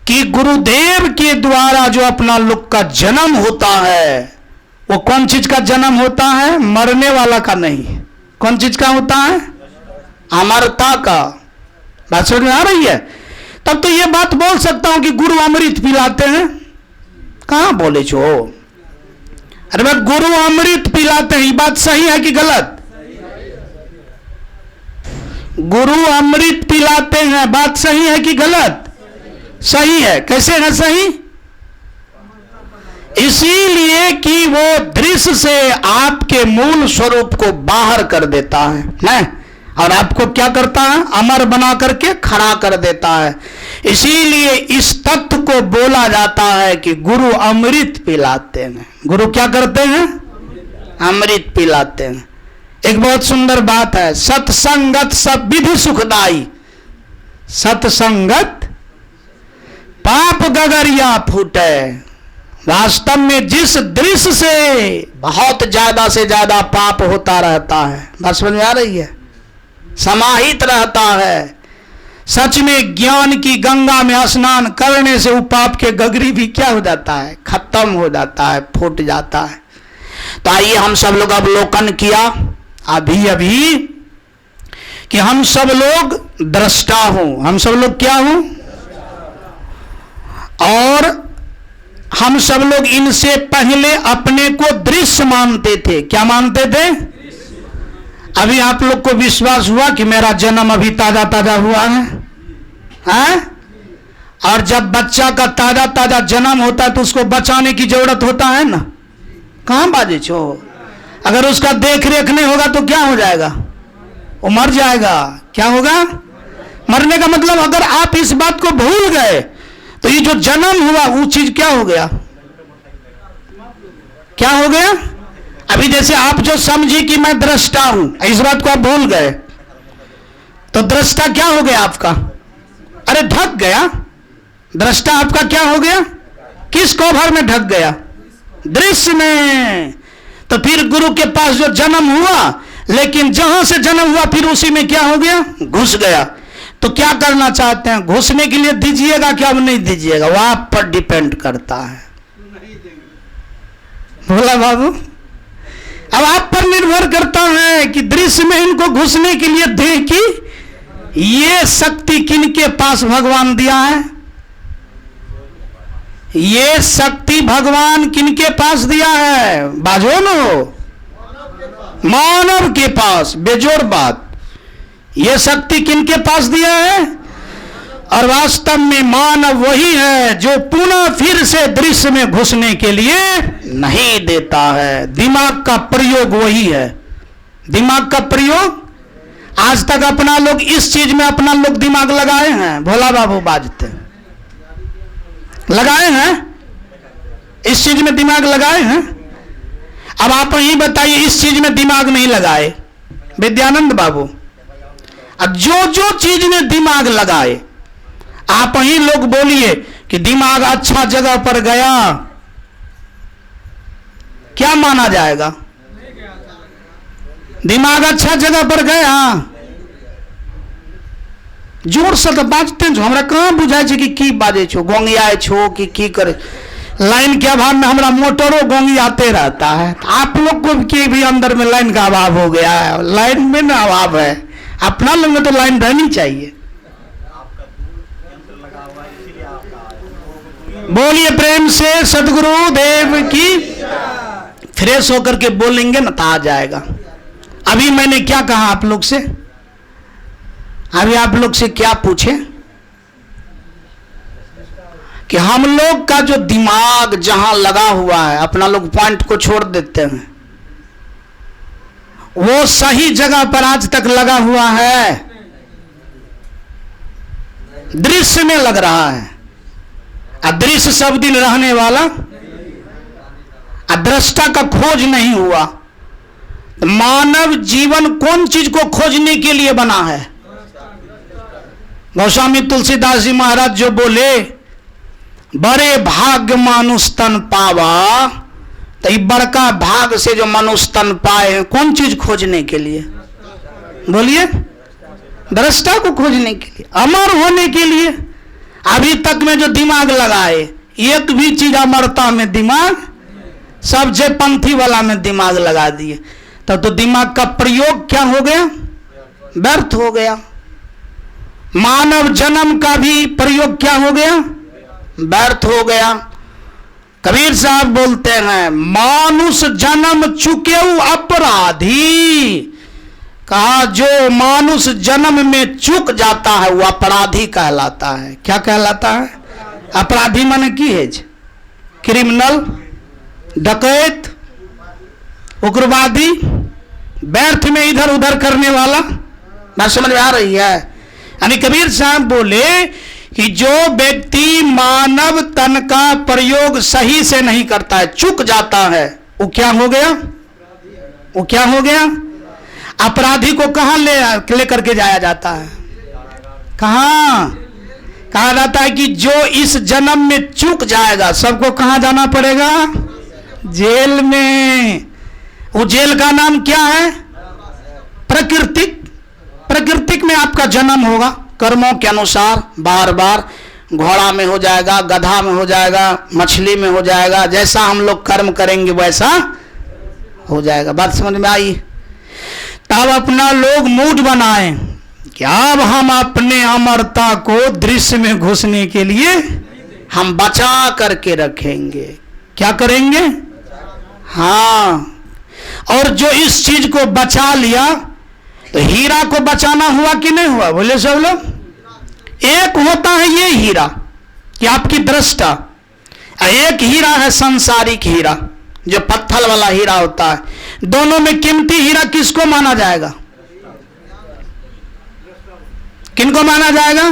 कि गुरुदेव के द्वारा जो अपना लोग का जन्म होता है, वो कौन चीज का जन्म होता है? मरने वाला का नहीं। कौन चीज का होता है? अमरता का। बात समझ में आ रही है? तब तो ये बात बोल सकता हूं कि गुरु अमृत पिलाते हैं। कहां बोले छो? अरे भाई, गुरु अमृत पिलाते हैं, ये बात सही है कि गलत? गुरु अमृत पिलाते हैं, बात सही है कि गलत? सही है। कैसे है सही? इसीलिए कि वो दृश्य से आपके मूल स्वरूप को बाहर कर देता है ना, और आपको क्या करता है? अमर बना करके खड़ा कर देता है। इसीलिए इस तत्व को बोला जाता है कि गुरु अमृत पिलाते हैं। गुरु क्या करते हैं? अमृत पिलाते हैं। एक बहुत सुंदर बात है, सत्संगत सब विधि सुखदाई। सत्संगत पाप गगरिया फूटे। वास्तव में जिस दृश्य से बहुत ज्यादा से ज्यादा पाप होता रहता है, बात समझ में आ रही है, समाहित रहता है, सच में ज्ञान की गंगा में स्नान करने से वो पाप के गगरी भी क्या हो जाता है, खत्म हो जाता है, फूट जाता है। तो आइए हम सब लोग अवलोकन किया अभी अभी कि हम सब लोग दृष्टा हो, हम सब लोग क्या हो, और हम सब लोग इनसे पहले अपने को दृश्य मानते थे। क्या मानते थे? अभी आप लोग को विश्वास हुआ कि मेरा जन्म अभी ताजा ताजा हुआ है, हैं? और जब बच्चा का ताजा ताजा जन्म होता है तो उसको बचाने की जरूरत होता है ना, कहां बाजे छो, अगर उसका देख रेख नहीं होगा तो क्या हो जाएगा, वो मर जाएगा। क्या होगा? मरने का मतलब अगर आप इस बात को भूल गए तो ये जो जन्म हुआ वो चीज क्या हो गया, क्या हो गया? अभी जैसे आप जो समझी कि मैं दृष्टा हूं, इस बात को आप भूल गए तो दृष्टा क्या हो गया आपका? अरे ढक गया। दृष्टा आपका क्या हो गया? किस कोभर में ढक गया? दृश्य में। तो फिर गुरु के पास जो जन्म हुआ, लेकिन जहां से जन्म हुआ फिर उसी में क्या हो गया, घुस गया। तो क्या करना चाहते हैं? घुसने के लिए दीजिएगा क्या, अब नहीं दीजिएगा, वो आप पर डिपेंड करता है। बोला बाबू, अब आप पर निर्भर करता है कि दृश्य में इनको घुसने के लिए दे कि ये शक्ति किनके पास भगवान दिया है, ये शक्ति भगवान किनके पास दिया है, बाजो नो, मानव के पास। बेजोड़ बात, ये शक्ति किनके पास दिया है? और वास्तव में मानव वही है जो पुनः फिर से दृश्य में घुसने के लिए नहीं देता है। दिमाग का प्रयोग वही है, दिमाग का प्रयोग। आज तक अपना लोग इस चीज में अपना लोग दिमाग लगाए हैं, भोला बाबू बाजते लगाए हैं, इस चीज में दिमाग लगाए हैं। अब आप ही बताइए इस चीज में दिमाग नहीं लगाए, विद्यानंद बाबू, अब जो जो चीज में दिमाग लगाए आप ही लोग बोलिए कि दिमाग अच्छा जगह पर गया, क्या माना जाएगा? दिमाग अच्छा जगह पर गया। जोर से तो बाजते जो हमरा कहां बुझाई छे कि की बाजे छो, गोंगियाए छो कि की करे। लाइन के अभाव में हमारा मोटरों गोंगी आते रहता है, आप लोग को के भी अंदर में लाइन का अभाव हो गया है, लाइन में ना अभाव है, अपना लोग में तो लाइन रहनी चाहिए। बोलिए प्रेम से सदगुरु देव की। फ्रेश होकर के बोलेंगे ना तो आ जाएगा। अभी मैंने क्या कहा आप लोग से, अभी आप लोग से क्या पूछे कि हम लोग का जो दिमाग जहां लगा हुआ है, अपना लोग पॉइंट को छोड़ देते हैं, वो सही जगह पर आज तक लगा हुआ है, दृश्य में लग रहा है। अदृश्य सब दिन रहने वाला, अदृष्टा का खोज नहीं हुआ। मानव जीवन कौन चीज को खोजने के लिए बना है? गोस्वामी तुलसीदास जी महाराज जो बोले, बड़े भाग्य मानुष तन पावा, तो ये बड़का भाग से जो मनुष्य तन पाए, कौन चीज खोजने के लिए? बोलिए, दृष्टा को खोजने के लिए, अमर होने के लिए। अभी तक में जो दिमाग लगाए, एक भी चीज अमरता में दिमाग, सब जे पंथी वाला में दिमाग लगा दिए, तब तो दिमाग का प्रयोग क्या हो गया? व्यर्थ हो गया। मानव जन्म का भी प्रयोग क्या हो गया? व्यर्थ हो गया। कबीर साहब बोलते हैं, मानुष जन्म चुके अपराधी। कहा जो मानुष जन्म में चूक जाता है वो अपराधी कहलाता है। क्या कहलाता है? अपराधी माने की है? क्रिमिनल, डकैत, उग्रवादी, व्यर्थ में इधर उधर करने वाला। बात समझ में आ रही है? यानी कबीर साहब बोले कि जो व्यक्ति मानव तन का प्रयोग सही से नहीं करता है, चूक जाता है, वो क्या हो गया? वो क्या हो गया? अपराधी को कहां ले करके जाया जाता है? कहां? कहा जाता है कि जो इस जन्म में चूक जाएगा सबको कहां जाना पड़ेगा? जेल में। वो जेल का नाम क्या है? प्राकृतिक। प्राकृतिक में आपका जन्म होगा कर्मों के अनुसार, बार बार घोड़ा में हो जाएगा, गधा में हो जाएगा, मछली में हो जाएगा, जैसा हम लोग कर्म करेंगे वैसा हो जाएगा। बात समझ में आई? तब अपना लोग मूड बनाए कि अब हम अपने अमरता को दृश्य में घुसने के लिए हम बचा करके रखेंगे। क्या करेंगे? हाँ। और जो इस चीज को बचा लिया तो हीरा को बचाना हुआ कि नहीं हुआ? बोले सब लोग। एक होता है ये हीरा कि आपकी दृष्टा, एक हीरा है सांसारिक हीरा जो पत्थर वाला हीरा होता है। दोनों में कीमती हीरा किसको माना जाएगा? किनको माना जाएगा?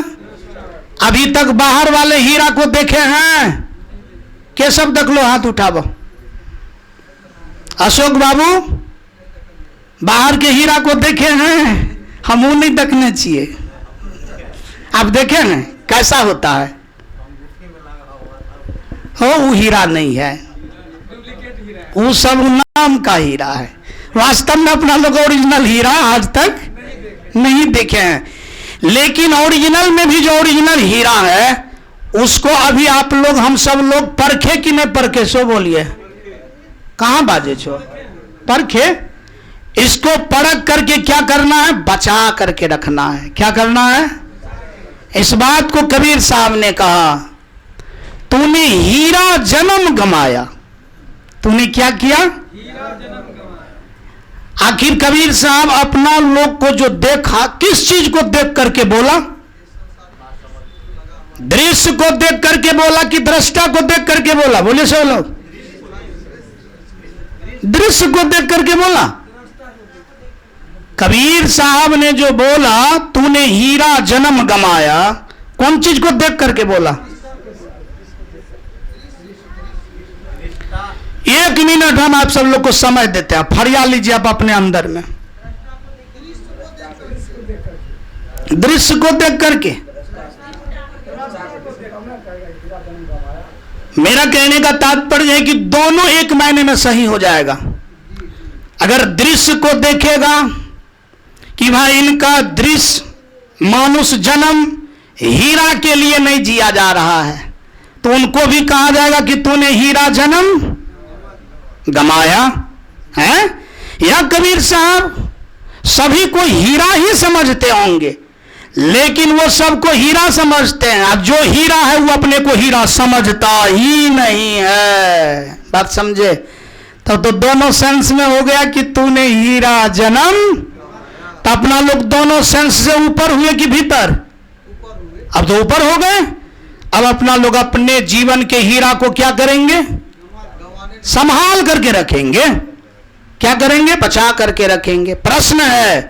अभी तक बाहर वाले हीरा को देखे हैं? के सब देख लो, हाथ उठाओ। अशोक बाबू बाहर के हीरा को देखे हैं? हम वो नहीं देखने चाहिए। आप देखे हैं कैसा होता है? हो वो हीरा नहीं है, वो सब नाम का हीरा है। वास्तव में अपना लोग ओरिजिनल हीरा आज तक नहीं देखे हैं। लेकिन ओरिजिनल में भी जो ओरिजिनल हीरा है उसको अभी आप लोग, हम सब लोग परखे कि नहीं परखे? सो बोलिए, कहां बाजे छो? परखे। इसको परख करके क्या करना है? बचा करके रखना है। क्या करना है? इस बात को कबीर साहब ने कहा, तूने हीरा जन्म गमाया। तूने क्या किया? आखिर कबीर साहब अपना लोग को जो देखा, किस चीज को देख करके बोला? दृश्य को देख करके बोला कि दृष्टा को देख करके बोला? बोले सब लोग। दृश्य को देख करके बोला। कबीर साहब ने जो बोला तूने हीरा जन्म गमाया, कौन चीज को देख करके बोला? एक मिनट हम आप सब लोग को समय देते हैं, फरिया लीजिए आप अपने अंदर में। दृश्य को देख करके। मेरा कहने का तात्पर्य है कि दोनों एक मायने में सही हो जाएगा। अगर दृश्य को देखेगा कि भाई इनका दृश्य मानुष जन्म हीरा के लिए नहीं जिया जा रहा है, तो उनको भी कहा जाएगा कि तूने हीरा जन्म गमाया है। या कबीर साहब सभी को हीरा ही समझते होंगे, लेकिन वो सबको हीरा समझते हैं, और जो हीरा है वो अपने को हीरा समझता ही नहीं है। बात समझे? तो दोनों सेंस में हो गया कि तूने हीरा जन्म। तो अपना लोग दोनों सेंस से ऊपर हुए कि भीतर? अब तो ऊपर हो गए। अब अपना लोग अपने जीवन के हीरा को क्या करेंगे? संभाल करके रखेंगे। क्या करेंगे? बचा करके रखेंगे। प्रश्न है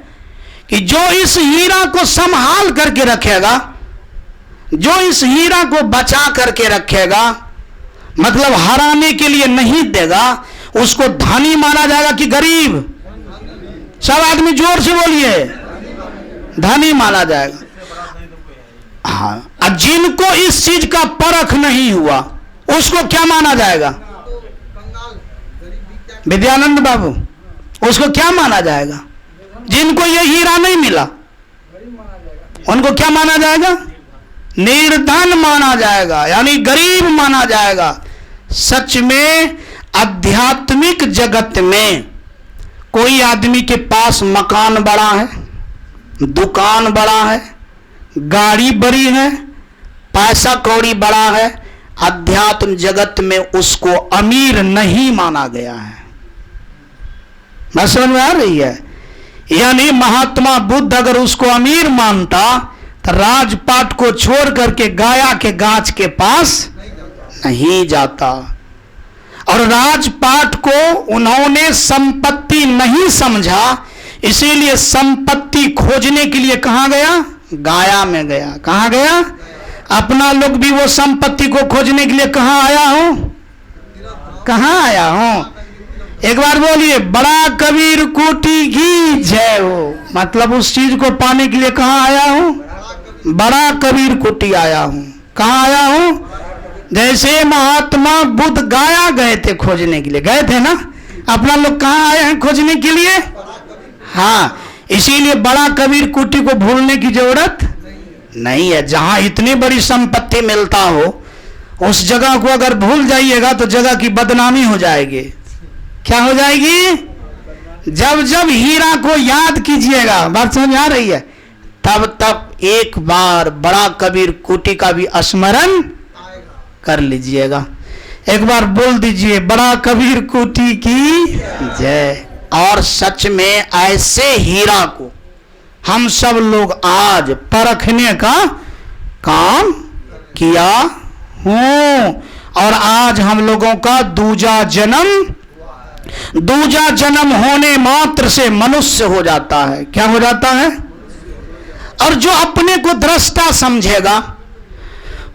कि जो इस हीरा को संभाल करके रखेगा, जो इस हीरा को बचा करके रखेगा, मतलब हराने के लिए नहीं देगा, उसको धनी माना जाएगा कि गरीब? सब आदमी जोर से बोलिए, धनी माना जाएगा। हाँ। अब जिनको इस चीज का परख नहीं हुआ उसको क्या माना जाएगा? विद्यानंद बाबू, उसको क्या माना जाएगा? जिनको ये हीरा नहीं मिला उनको क्या माना जाएगा? निर्धन माना जाएगा, यानी गरीब माना जाएगा। सच में आध्यात्मिक जगत में कोई आदमी के पास मकान बड़ा है, दुकान बड़ा है, गाड़ी बड़ी है, पैसा कौड़ी बड़ा है, अध्यात्म जगत में उसको अमीर नहीं माना गया है। मैं समझ में आ रही है? यानी महात्मा बुद्ध अगर उसको अमीर मानता तो राजपाट को छोड़ करके गाया के गाछ के पास नहीं जाता। और राजपाट को उन्होंने संपत्ति नहीं समझा, इसीलिए संपत्ति खोजने के लिए कहां गया? गाया में गया। कहां गया? अपना लोग भी वो संपत्ति को खोजने के लिए कहां आया हूं? कहां आया हूं? एक बार बोलिए, बड़ा कबीर कोटि की जय हो। मतलब उस चीज को पाने के लिए कहां आया हूं? बड़ा कबीर कुटी आया हूं। कहाँ आया हूं? जैसे महात्मा बुद्ध गाया गए थे खोजने के लिए, गए थे ना, अपना लोग कहाँ आए हैं खोजने के लिए? हाँ, इसीलिए बड़ा कबीर कुटी को भूलने की जरूरत नहीं है। जहां इतनी बड़ी संपत्ति मिलता हो उस जगह को अगर भूल जाइएगा तो जगह की बदनामी हो जाएगी। क्या हो जाएगी? जब जब हीरा को याद कीजिएगा, बात समझ आ रही है, तब तब एक बार बड़ा कबीर कुटी का भी स्मरण कर लीजिएगा। एक बार बोल दीजिए बड़ा कबीर कुटी की जय। और सच में ऐसे हीरा को हम सब लोग आज परखने का काम किया हूं। और आज हम लोगों का दूजा जन्म होने मात्र से मनुष्य हो जाता है। क्या हो जाता है? और जो अपने को दृष्टा समझेगा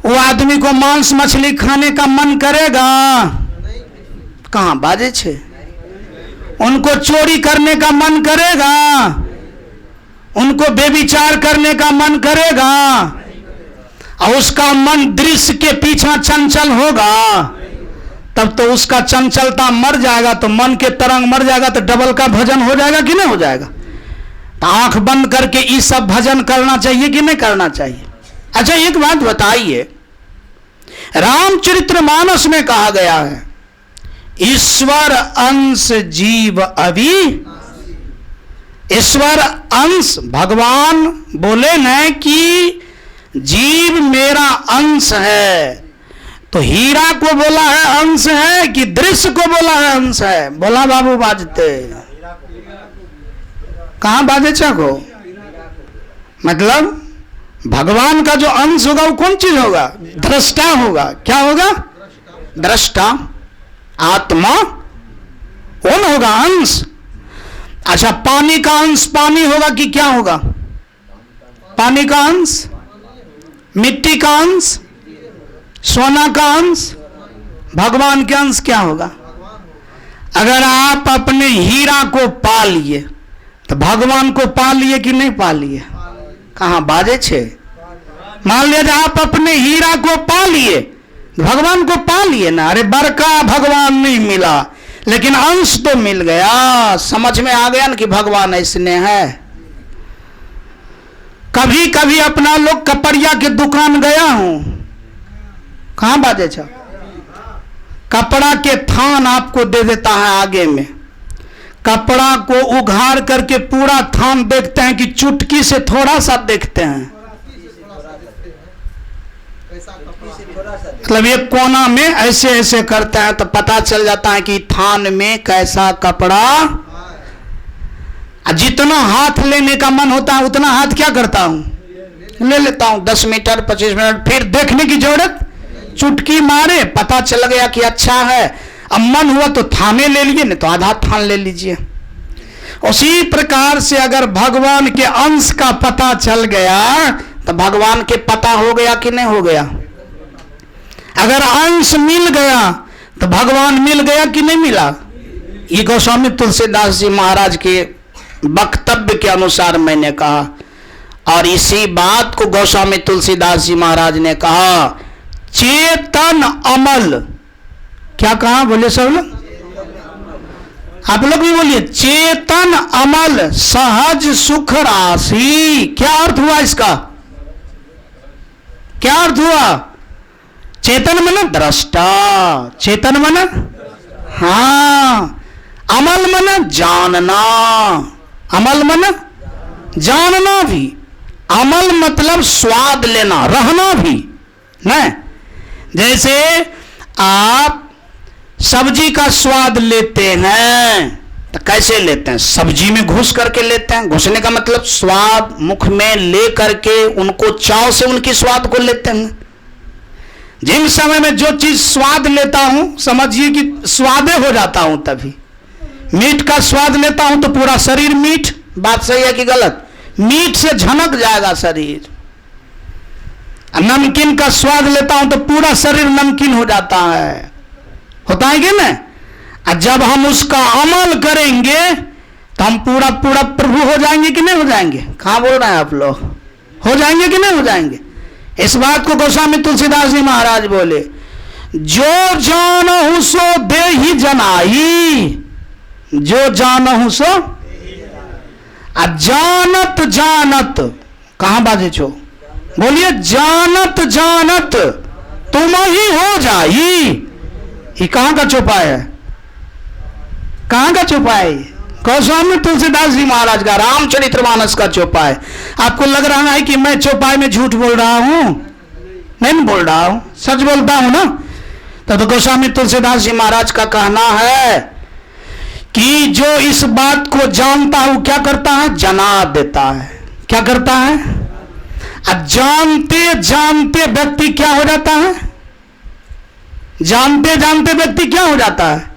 वो आदमी को मांस मछली खाने का मन करेगा? कहां बाजे छे? उनको चोरी करने का मन करेगा? उनको बेविचार करने का मन करेगा? और उसका मन दृश्य के पीछे चंचल होगा, तब तो उसका चंचलता मर जाएगा, तो मन के तरंग मर जाएगा, तो डबल का भजन हो जाएगा कि नहीं हो जाएगा? तो आंख बंद करके ये सब भजन करना चाहिए कि नहीं करना चाहिए? अच्छा एक बात बताइए, रामचरितमानस में कहा गया है ईश्वर अंश जीव अभी। ईश्वर अंश, भगवान बोले न कि जीव मेरा अंश है। तो हीरा को बोला है अंश है कि दृश्य को बोला है अंश है? बोला बाबू बाजते कहां बाजे चाको? मतलब भगवान का जो अंश होगा वो कौन चीज होगा? दृष्टा होगा। क्या होगा? दृष्टा, आत्मा कौन होगा? अंश। अच्छा पानी का अंश पानी होगा कि क्या होगा? पानी का अंश, मिट्टी का अंश, सोना का अंश, भगवान के अंश क्या होगा? अगर आप अपने हीरा को पा लिए तो भगवान को पा लिए कि नहीं पा लिए? कहां बाजे छे? मान लिया आप अपने हीरा को पा लिए, भगवान को पा लिए ना। अरे बड़का भगवान नहीं मिला लेकिन अंश तो मिल गया। समझ में आ गया ना कि भगवान ऐसने है। कभी कभी अपना लोग कपड़िया के दुकान गया हूं, कहां बाजे छा? कपड़ा के थान आपको दे देता है आगे में, कपड़ा को उघाड़ करके पूरा थान देखते हैं कि चुटकी से थोड़ा सा देखते हैं? मतलब एक कोना में ऐसे ऐसे करते हैं तो पता चल जाता है कि थान में कैसा कपड़ा। जितना हाथ लेने का मन होता है उतना हाथ क्या करता हूं? ले लेता हूं। 10 मीटर 25 मिनट, फिर देखने की जरूरत, चुटकी मारे पता चल गया कि अच्छा है। अब मन हुआ तो थाने ले लिए, नहीं तो आधा थान ले लीजिए। उसी प्रकार से अगर भगवान के अंश का पता चल गया तो भगवान के पता हो गया कि नहीं हो गया? अगर अंश मिल गया तो भगवान मिल गया कि नहीं मिला? ये गोस्वामी तुलसीदास जी महाराज के वक्तव्य के अनुसार मैंने कहा। और इसी बात को गोस्वामी तुलसीदास जी महाराज ने कहा चेतन अमल। क्या कहा? बोले सब लोग, आप लोग भी बोलिए। चेतन अमल सहज सुख राशि। क्या अर्थ हुआ इसका? क्या अर्थ हुआ? चेतन मन दृष्टा, चेतन मन, हाँ, अमल मन जानना, अमल मन जानना भी। अमल मतलब स्वाद लेना, रहना भी नहीं। जैसे आप सब्जी का स्वाद लेते हैं तो कैसे लेते हैं? सब्जी में घुस करके लेते हैं। घुसने का मतलब स्वाद मुख में ले करके उनको चाव से उनकी स्वाद को लेते हैं। जिन समय में जो चीज स्वाद लेता हूं समझिए कि स्वादे हो जाता हूं। तभी मीठ का स्वाद लेता हूं तो पूरा शरीर मीठ। बात सही है कि गलत? मीठ से झनक जाएगा शरीर। नमकीन का स्वाद लेता हूं तो पूरा शरीर नमकीन हो जाता है। होता है कि नहीं? जब हम उसका अमल करेंगे तो हम पूरा पूरा प्रभु हो जाएंगे कि नहीं हो जाएंगे? कहां बोल रहे हैं आप लोग? हो जाएंगे कि नहीं हो जाएंगे? इस बात को गोस्वामी तुलसीदास जी महाराज बोले, जो जानहु सो देहि जनाई, जो जानहु सो जानत जानत, कहां बाजे छो, बोलिए जानत जानत तुम ही हो जाई। ये कहां का चौपाई है? कहां का चौपाई? गोस्वामी तुलसीदास जी महाराज का रामचरितमानस का चौपाई। आपको लग रहा है कि मैं चौपाई में झूठ बोल रहा हूं? नहीं बोल रहा हूं, सच बोलता हूं ना। तो गोस्वामी तुलसीदास जी महाराज का कहना है कि जो इस बात को जानता है वो क्या करता है? जना देता है। क्या करता है? अब जानते जानते व्यक्ति क्या हो जाता है? जानते जानते व्यक्ति क्या हो जाता है?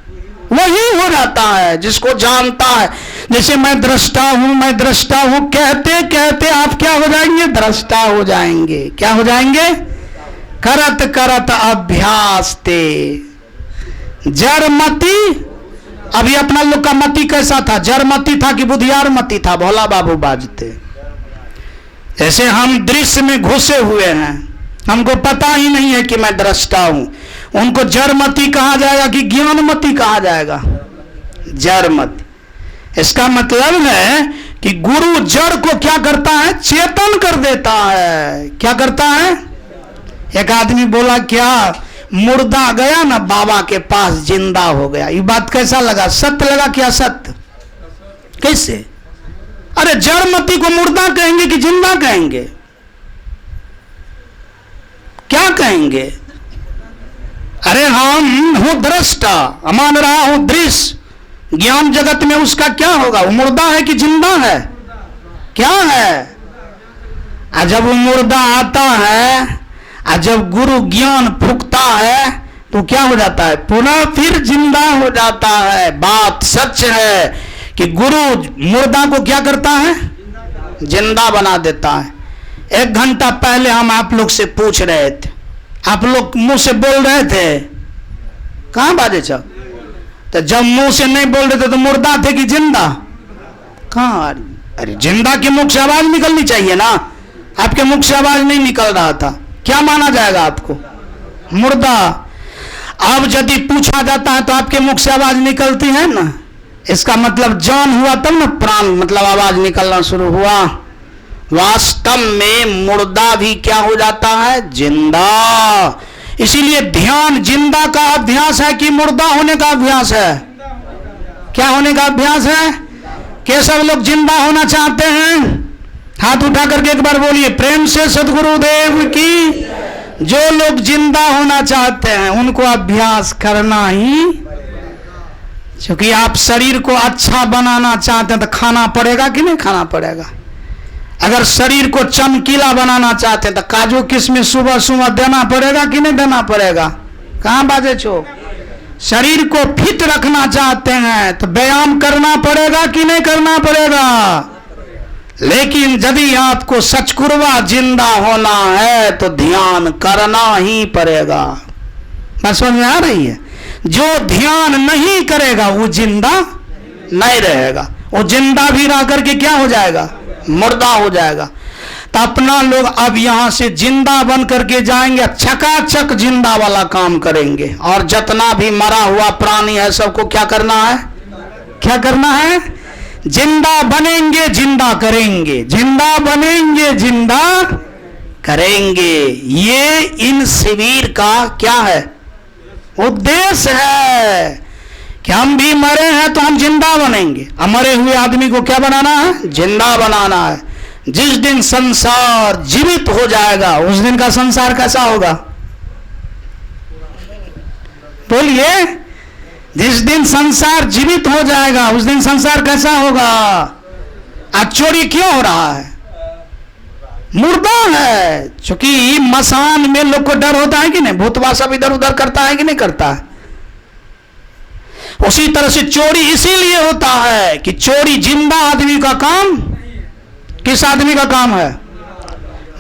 वही हो जाता है जिसको जानता है। जैसे मैं दृष्टा हूं, मैं दृष्टा हूं कहते कहते आप क्या हो जाएंगे? दृष्टा हो जाएंगे। क्या हो जाएंगे? करत करत अभ्यास ते जड़मति। अभी अपना लोग का मति कैसा था? जड़मति था कि बुधियार मति था? भोला बाबू बाजते। जैसे हम दृश्य में घुसे हुए हैं, हमको पता ही नहीं है कि मैं दृष्टा हूं। उनको जड़मति कहा जाएगा कि ज्ञानमति कहा जाएगा? जड़मति। इसका मतलब है कि गुरु जड़ को क्या करता है? चेतन कर देता है। क्या करता है? एक आदमी बोला, क्या मुर्दा गया ना बाबा के पास जिंदा हो गया। ये बात कैसा लगा? सत्य लगा क्या? सत्य कैसे? अरे जड़मति को मुर्दा कहेंगे कि जिंदा कहेंगे? क्या कहेंगे? अरे हम हूं दृष्टा, मान रहा हूं दृश्य। ज्ञान जगत में उसका क्या होगा? वो मुर्दा है कि जिंदा है? क्या है? जब वो मुर्दा आता है, जब गुरु ज्ञान फूकता है तो क्या हो जाता है? पुनः फिर जिंदा हो जाता है। बात सच है कि गुरु मुर्दा को क्या करता है? जिंदा बना देता है। 1 घंटा पहले हम आप लोग से पूछ रहे थे, आप लोग मुंह से बोल रहे थे, कहां बाजे छो? तो जब मुंह से नहीं बोल रहे थे तो मुर्दा थे कि जिंदा? कहां? अरे जिंदा के मुख से आवाज निकलनी चाहिए ना। आपके मुख से आवाज नहीं निकल रहा था, क्या माना जाएगा आपको? मुर्दा। अब यदि पूछा जाता है तो आपके मुख से आवाज निकलती है ना, इसका मतलब जान हुआ तब ना प्राण, मतलब आवाज निकलना शुरू हुआ। वास्तव में मुर्दा भी क्या हो जाता है? जिंदा। इसीलिए ध्यान जिंदा का अभ्यास है कि मुर्दा होने का अभ्यास है? क्या होने का अभ्यास है? क्या सब लोग जिंदा होना चाहते हैं? हाथ उठा करके एक बार बोलिए, प्रेम से सद्गुरुदेव की। जो लोग जिंदा होना चाहते हैं उनको अभ्यास करना ही, क्योंकि आप शरीर को अच्छा बनाना चाहते हैं तो खाना पड़ेगा कि नहीं खाना पड़ेगा? अगर शरीर को चमकीला बनाना चाहते हैं तो काजू किशमिश सुबह सुबह देना पड़ेगा कि नहीं देना पड़ेगा? कहां बाजे छो? शरीर को फिट रखना चाहते हैं तो व्यायाम करना पड़ेगा कि नहीं करना पड़ेगा? लेकिन यदि आपको सचकुरवा जिंदा होना है तो ध्यान करना ही पड़ेगा। बात समझ में आ रही है? जो ध्यान नहीं करेगा वो जिंदा नहीं रहेगा। वो जिंदा भी रह करके क्या हो जाएगा? मुर्दा हो जाएगा। तो अपना लोग अब यहां से जिंदा बन करके जाएंगे, चकाचक जिंदा वाला काम करेंगे। और जितना भी मरा हुआ प्राणी है सबको क्या करना है? क्या करना है? जिंदा बनेंगे, जिंदा करेंगे, जिंदा बनेंगे, जिंदा करेंगे। ये इन शिविर का क्या है? उद्देश्य है कि हम भी मरे हैं तो हम जिंदा बनेंगे। मरे हुए आदमी को क्या बनाना है? जिंदा बनाना है। जिस दिन संसार जीवित हो जाएगा उस दिन का संसार कैसा होगा? बोलिए, जिस दिन संसार जीवित हो जाएगा उस दिन संसार कैसा होगा? आज चोरी क्यों हो रहा है? मुर्दा है। क्योंकि मसान में लोग को डर होता है कि नहीं? भूतवा सब इधर उधर करता है कि नहीं करता है? उसी तरह से चोरी इसीलिए होता है कि चोरी जिंदा आदमी का काम, किस आदमी का काम है?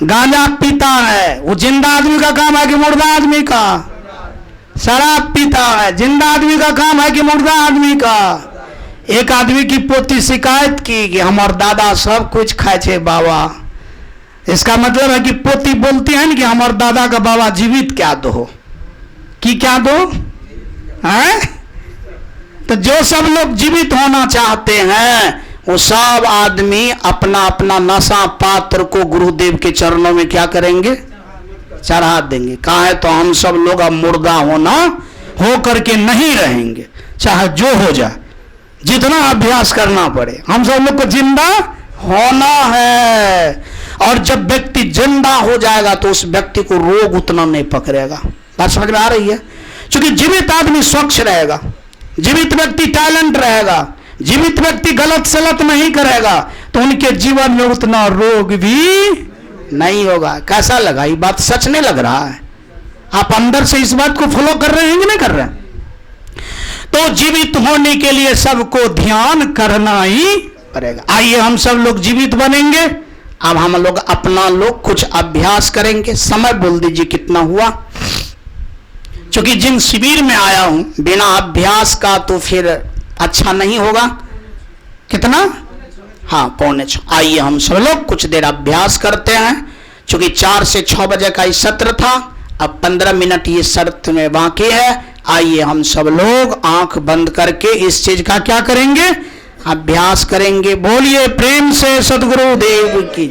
गांजा पीता है वो जिंदा आदमी का काम है कि मुर्दा आदमी का? शराब पीता है जिंदा आदमी का काम है कि मुर्दा आदमी का? एक आदमी की पोती शिकायत की कि हमार दादा सब कुछ खाए छे बाबा, इसका मतलब है कि पोती बोलती है ना कि हमारे दादा का बाबा जीवित क्या दो कि क्या दो है। तो जो सब लोग जीवित होना चाहते हैं वो सब आदमी अपना अपना नशा पात्र को गुरुदेव के चरणों में क्या करेंगे, चढ़ा देंगे। कहा है तो हम सब लोग अब मुर्दा हो करके नहीं रहेंगे, चाहे जो हो जाए, जितना अभ्यास करना पड़े, हम सब लोग को जिंदा होना है। और जब व्यक्ति जिंदा हो जाएगा तो उस व्यक्ति को रोग उतना नहीं पकड़ेगा। बात समझ में आ रही है? क्योंकि जीवित आदमी स्वच्छ रहेगा, जीवित व्यक्ति टैलेंट रहेगा, जीवित व्यक्ति गलत सलत नहीं करेगा, तो उनके जीवन में उतना रोग भी नहीं होगा। कैसा लगा? ये बात सच नहीं लग रहा है? आप अंदर से इस बात को फॉलो कर रहे हैं कि नहीं कर रहे हैं? तो जीवित होने के लिए सबको ध्यान करना ही पड़ेगा। आइए हम सब लोग जीवित बनेंगे। अब हम लोग अपना लोग कुछ अभ्यास करेंगे। समय बोल दीजिए कितना हुआ, क्योंकि जिन शिविर में आया हूं बिना अभ्यास का तो फिर अच्छा नहीं होगा। कितना? हाँ, 5:45। आइए हम सब लोग कुछ देर अभ्यास करते हैं। क्योंकि 4 से 6 बजे का ये सत्र था, अब 15 मिनट ये सत्र में बाकी है। आइए हम सब लोग आंख बंद करके इस चीज का क्या करेंगे, अभ्यास करेंगे। बोलिए प्रेम से सद्गुरु देव की।